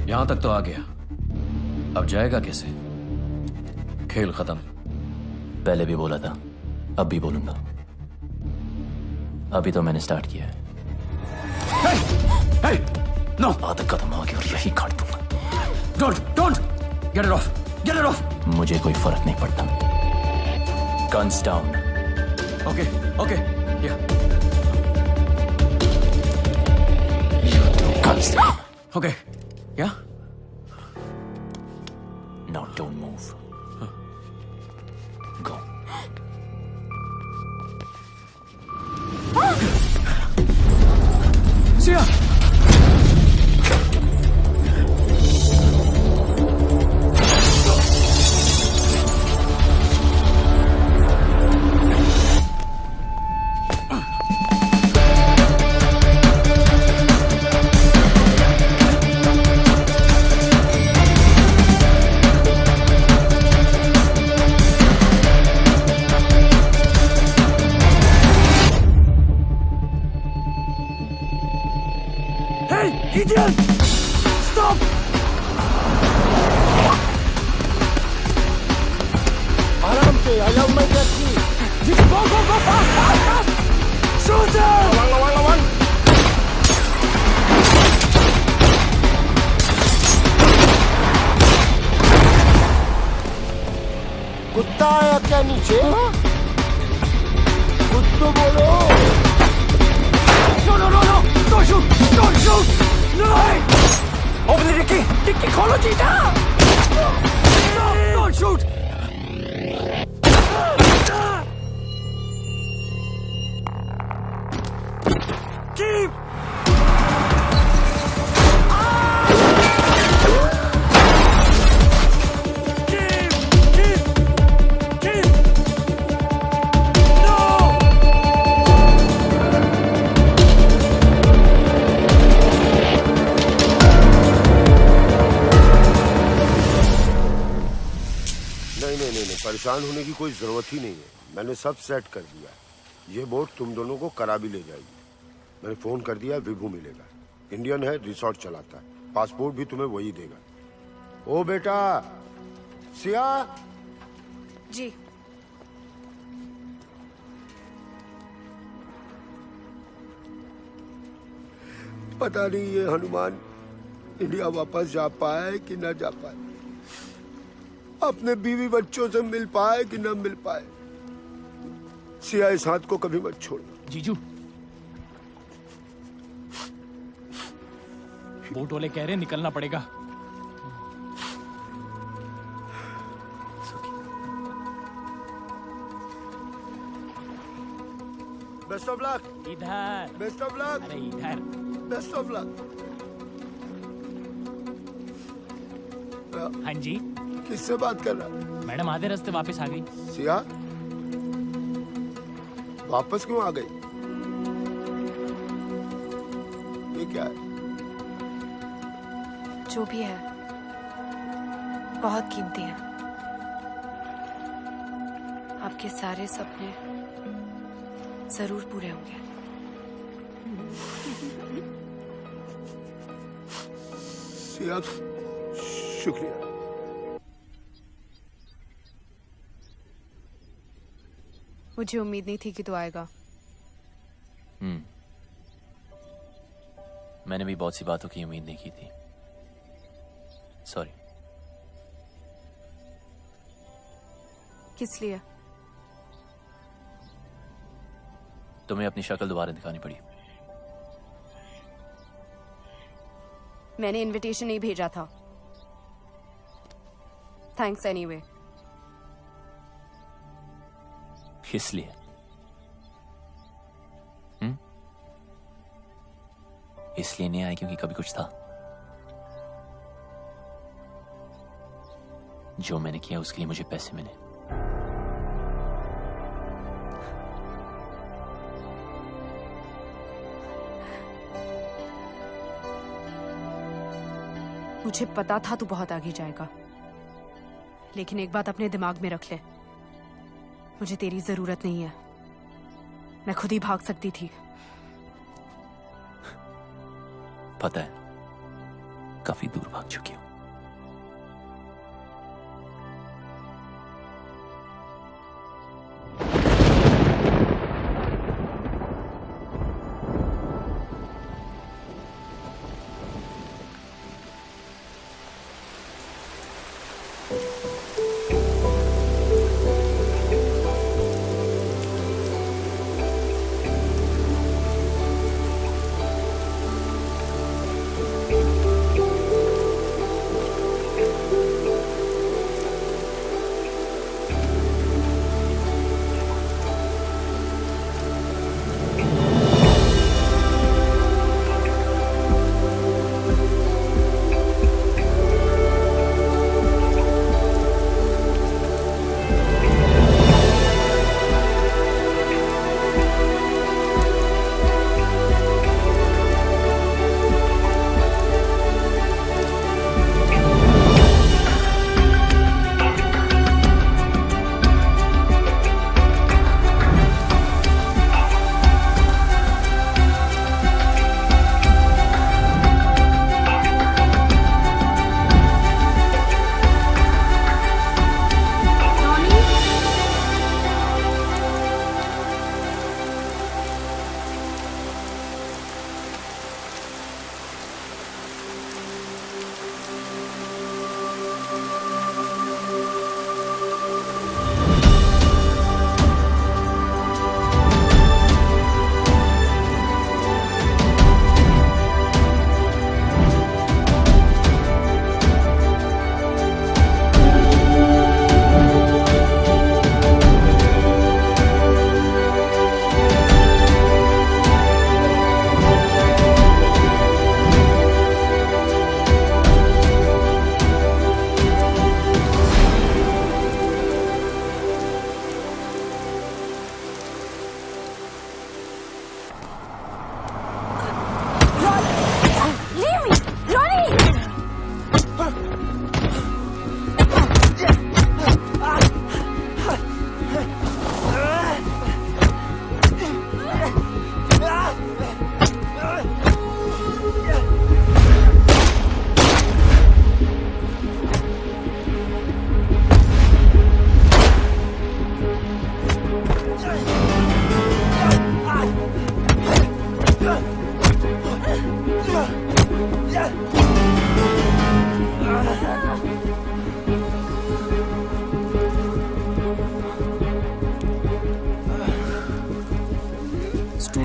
यहां तक तो आ गया, अब जाएगा कैसे? खेल खत्म। पहले भी बोला था, अब भी बोलूंगा। अभी तो मैंने स्टार्ट किया है। नो, आदत खत्म हो गई और यही काट दूंगा। Don't get it of, get it of. मुझे कोई फर्क नहीं पड़ता। Guns down. ओके, या। Guns down. ओके, या। Now don't move. Go. Siya! Idiot! Stop! आराम से, I love my taxi. Go, fast! Shoot him! Lawan. कुत्ता आया क्या नीचे? कुछ तो बोलो. No! Don't shoot! No! Open the dickey खोलो चीटा! No! Don't shoot! Keep! नहीं, परेशान होने की कोई जरूरत ही नहीं है। मैंने सब सेट कर दिया। ये बोट तुम दोनों को करा भी ले जाएगी। मैंने फोन कर दिया, विभू मिलेगा। इंडियन है, रिसोर्ट चलाता है। पासपोर्ट भी तुम्हें वही देगा। ओ बेटा, सिया। जी। पता नहीं ये हनुमान इंडिया वापस जा पाए कि ना जा पाए, अपने बीवी बच्चों से मिल पाए कि ना मिल पाए। सिया, इस हाथ को कभी मत छोड़ना। जीजू, बोट वाले कह रहे निकलना पड़ेगा। Best of luck. इधर। Best of luck. अरे इधर। Best of luck. हाँ जी। किससे बात कर रहा? मैडम आधे रास्ते वापस आ गई। सिया, वापस क्यों आ गई? ये क्या है? जो भी है बहुत कीमती है। आपके सारे सपने जरूर पूरे होंगे। सिया, शुक्रिया। मुझे उम्मीद नहीं थी कि तू आएगा। मैंने भी बहुत सी बातों की उम्मीद नहीं की थी। सॉरी। किस लिए? तुम्हें अपनी शक्ल दोबारा दिखानी पड़ी। मैंने इनविटेशन नहीं भेजा था। Thanks anyway. इसलिए इसलिए नहीं आया क्योंकि कभी कुछ था। जो मैंने किया उसके लिए मुझे पैसे मिले। मुझे पता था तू बहुत आगे जाएगा, लेकिन एक बात अपने दिमाग में रख ले, मुझे तेरी जरूरत नहीं है। मैं खुद ही भाग सकती थी। पता है, काफी दूर भाग चुकी हूं।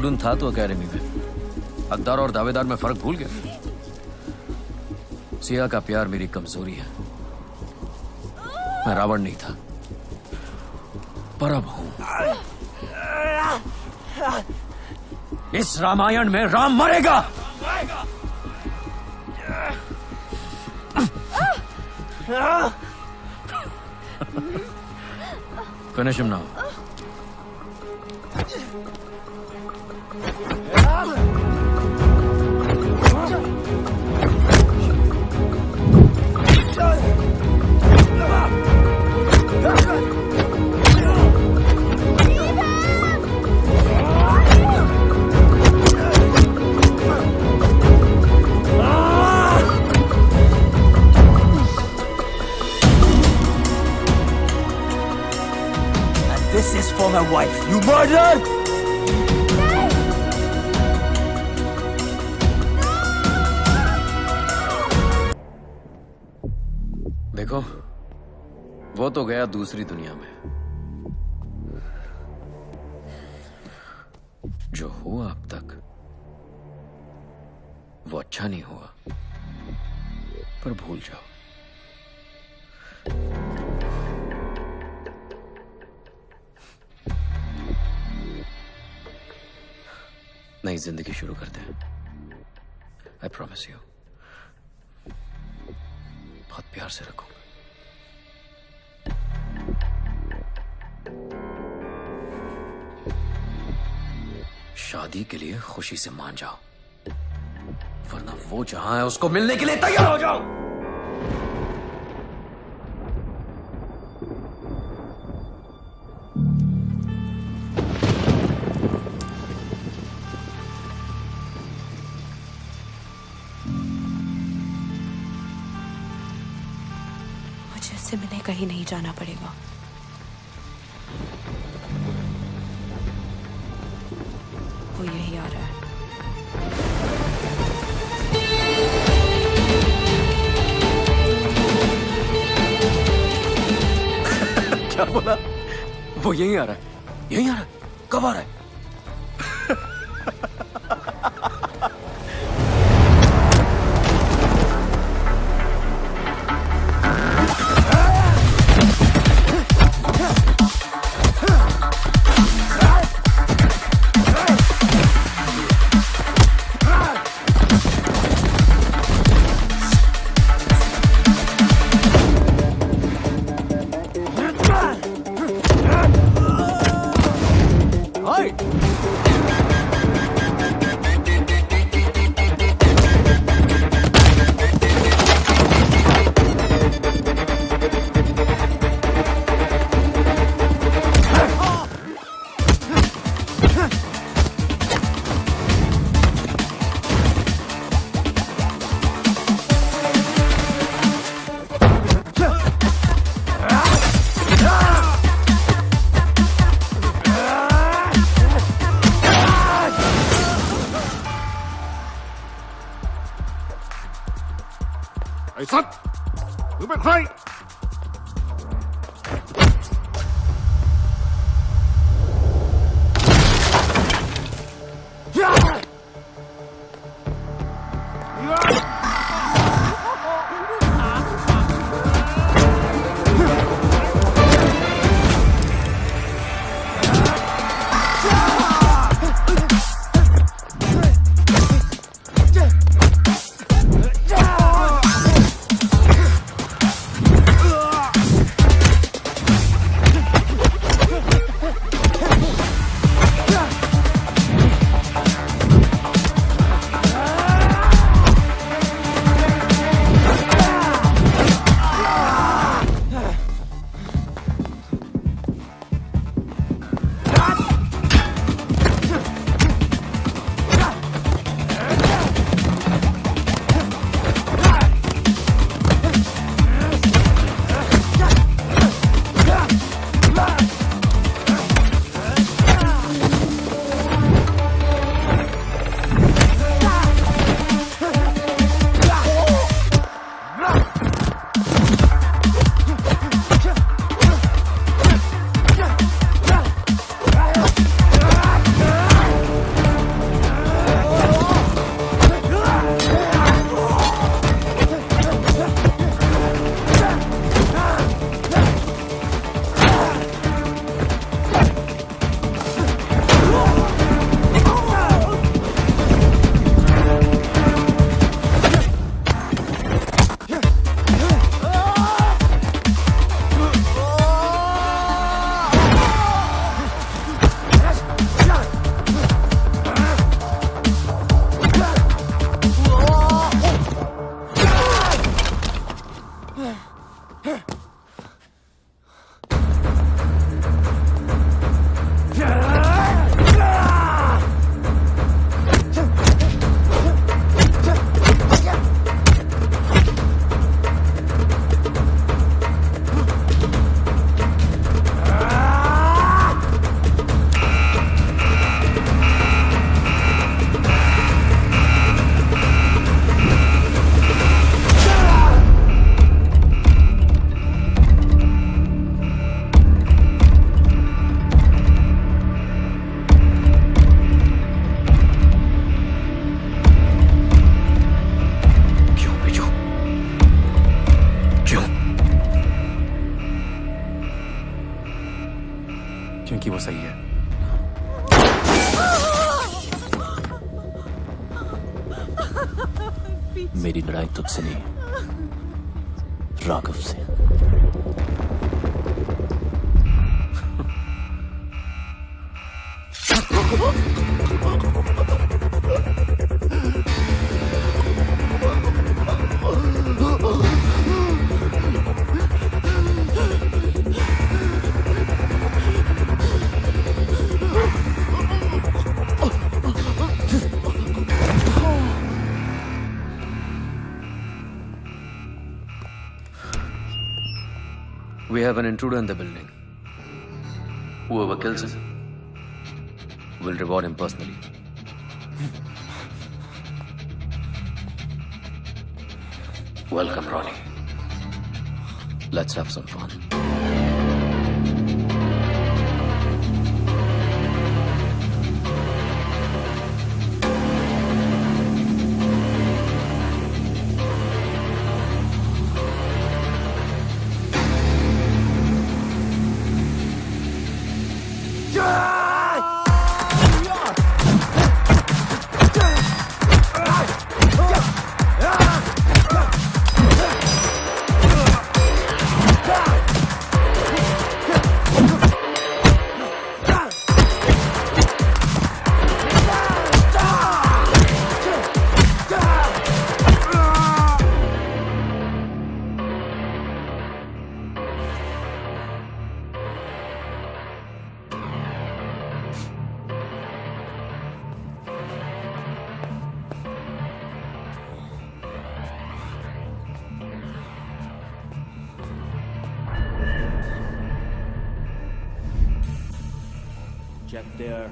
स्टूडेंट था तो अकेडमी में, हकदार और दावेदार में फर्क भूल गया। सिया का प्यार मेरी कमजोरी है। मैं रावण नहीं था, पर अब हूं। इस रामायण में राम मरेगा। Finish him now. This is for my wife. You murdered! देखो, वो तो गया दूसरी दुनिया में। जो हुआ अब तक वो अच्छा नहीं हुआ, पर भूल जाओ। नई जिंदगी शुरू करते हैं। आई प्रॉमिस यू, बहुत प्यार से रखूंगा। शादी के लिए खुशी से मान जाओ, वरना वो जहां है उसको मिलने के लिए तैयार हो जाओ। से मैंने कहीं नहीं जाना पड़ेगा। वो यही आ रहा है। क्या बोला? वो यही आ रहा है? यही आ रहा है? कब आ रहा है? मेरी लड़ाई तुझसे नहीं, राघव से। We have an intruder in the building. Whoever kills him will reward him personally. Welcome, Ronnie. Let's have some fun. Check there.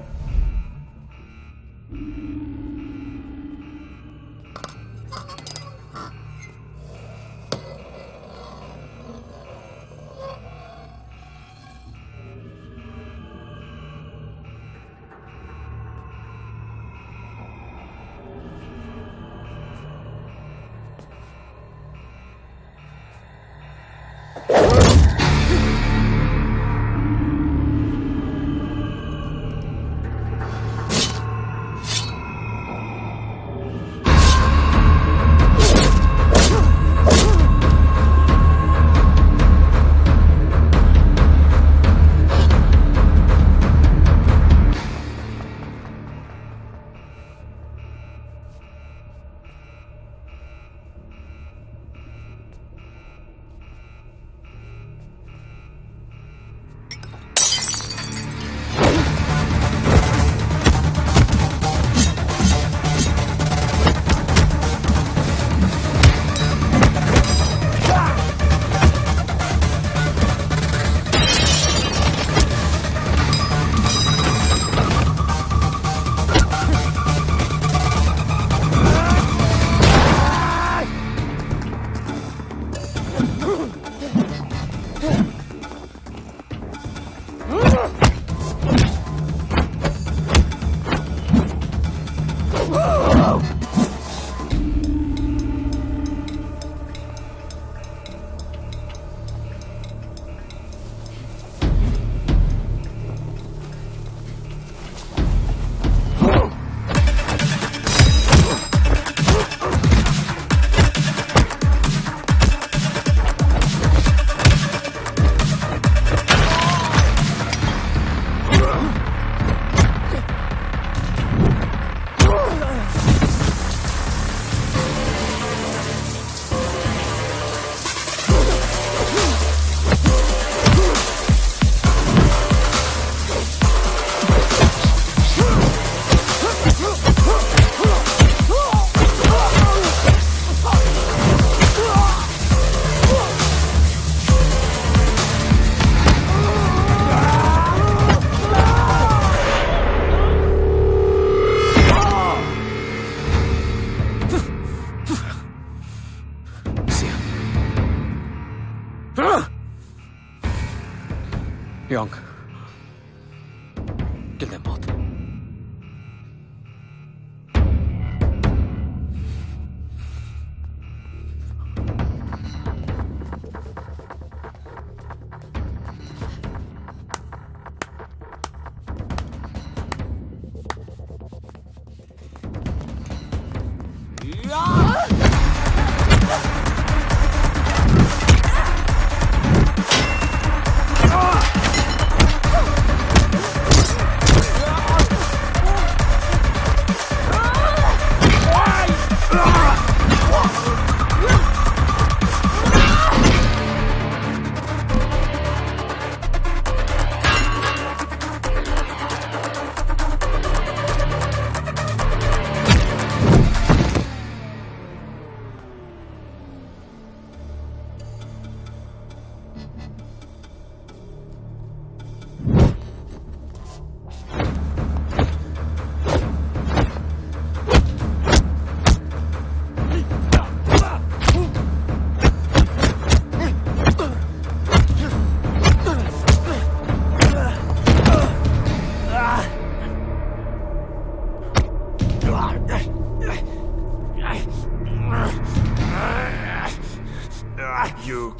Yonk. Kill them both. Yeah!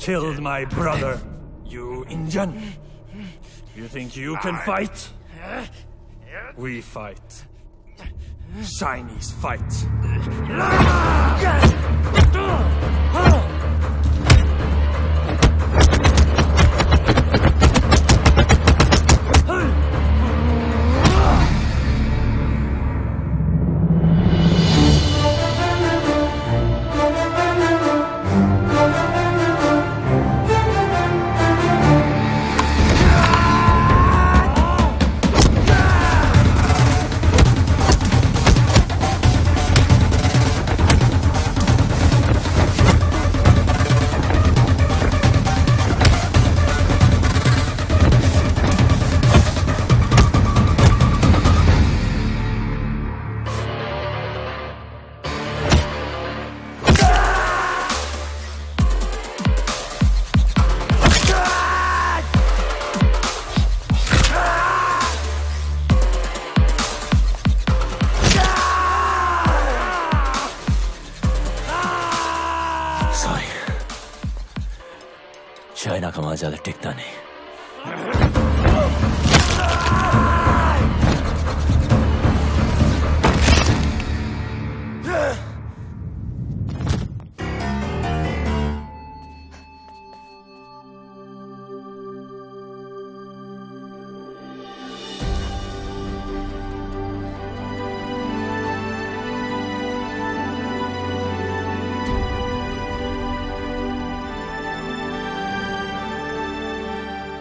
killed my brother, you Indian. You think you can fight? We fight. Chinese fight. China का वहां ज्यादा टिकता नहीं।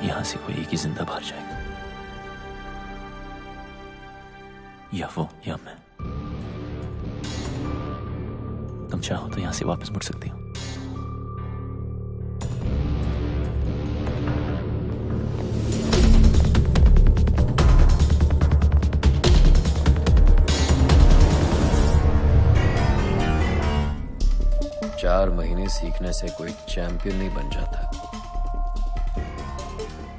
यहां से कोई एक ही जिंदा बाहर जाएगा, या वो या मैं। तुम चाहो तो यहां से वापस मुड़ सकती हो। चार महीने सीखने से कोई चैंपियन नहीं बन जाता,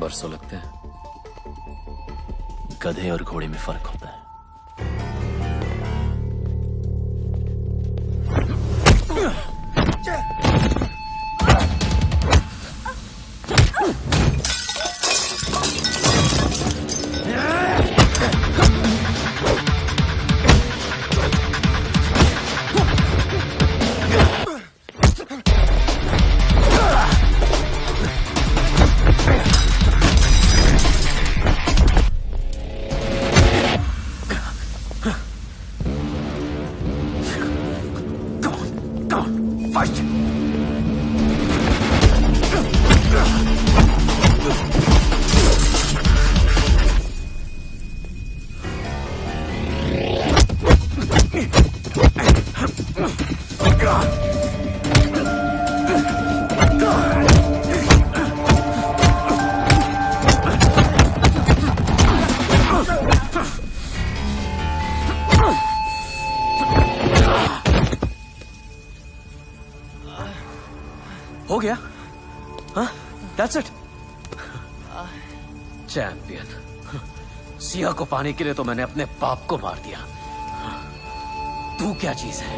बरसों लगते हैं। गधे और घोड़े में फर्क होता है। हो गया? हाँ? That's it? चैंपियन। सिया को पाने के लिए तो मैंने अपने बाप को मार दिया। तू क्या चीज है?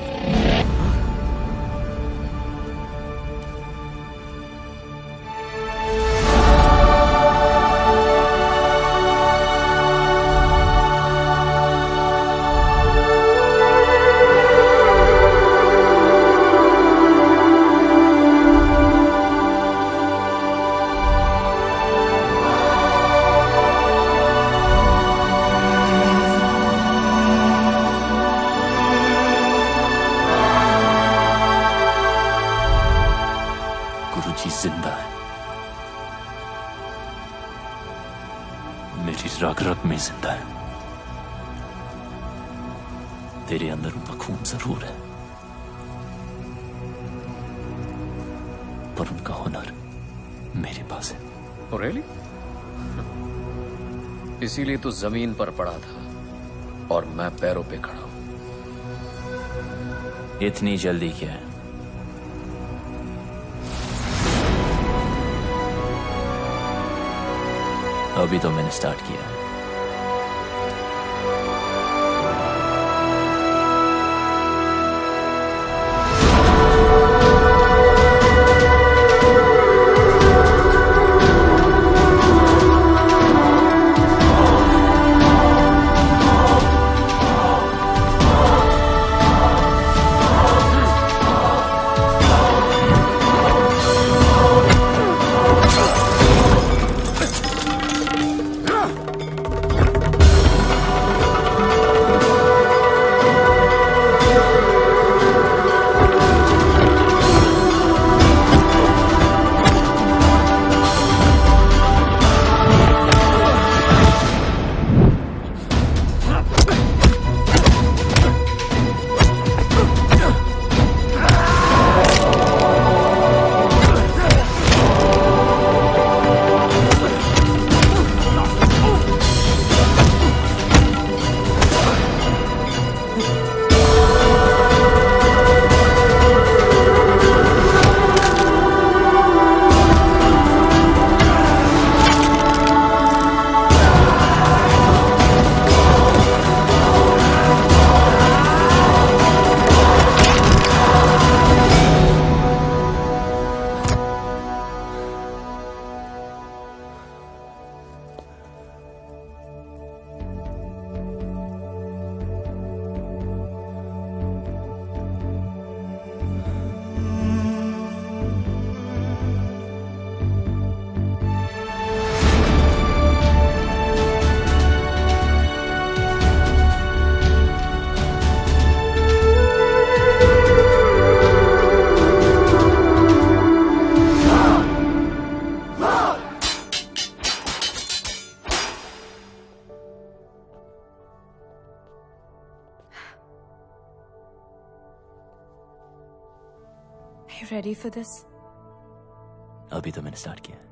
जिंदा है, मेरी रग रग में जिंदा है। तेरे अंदर उनका खून जरूर है, पर उनका हुनर मेरे पास है। Oh, really? इसीलिए तो जमीन पर पड़ा था और मैं पैरों पे खड़ा हूं। इतनी जल्दी क्या है? अभी तो मैंने स्टार्ट किया है। you ready for this? अभी तो मैंने स्टार्ट किया है।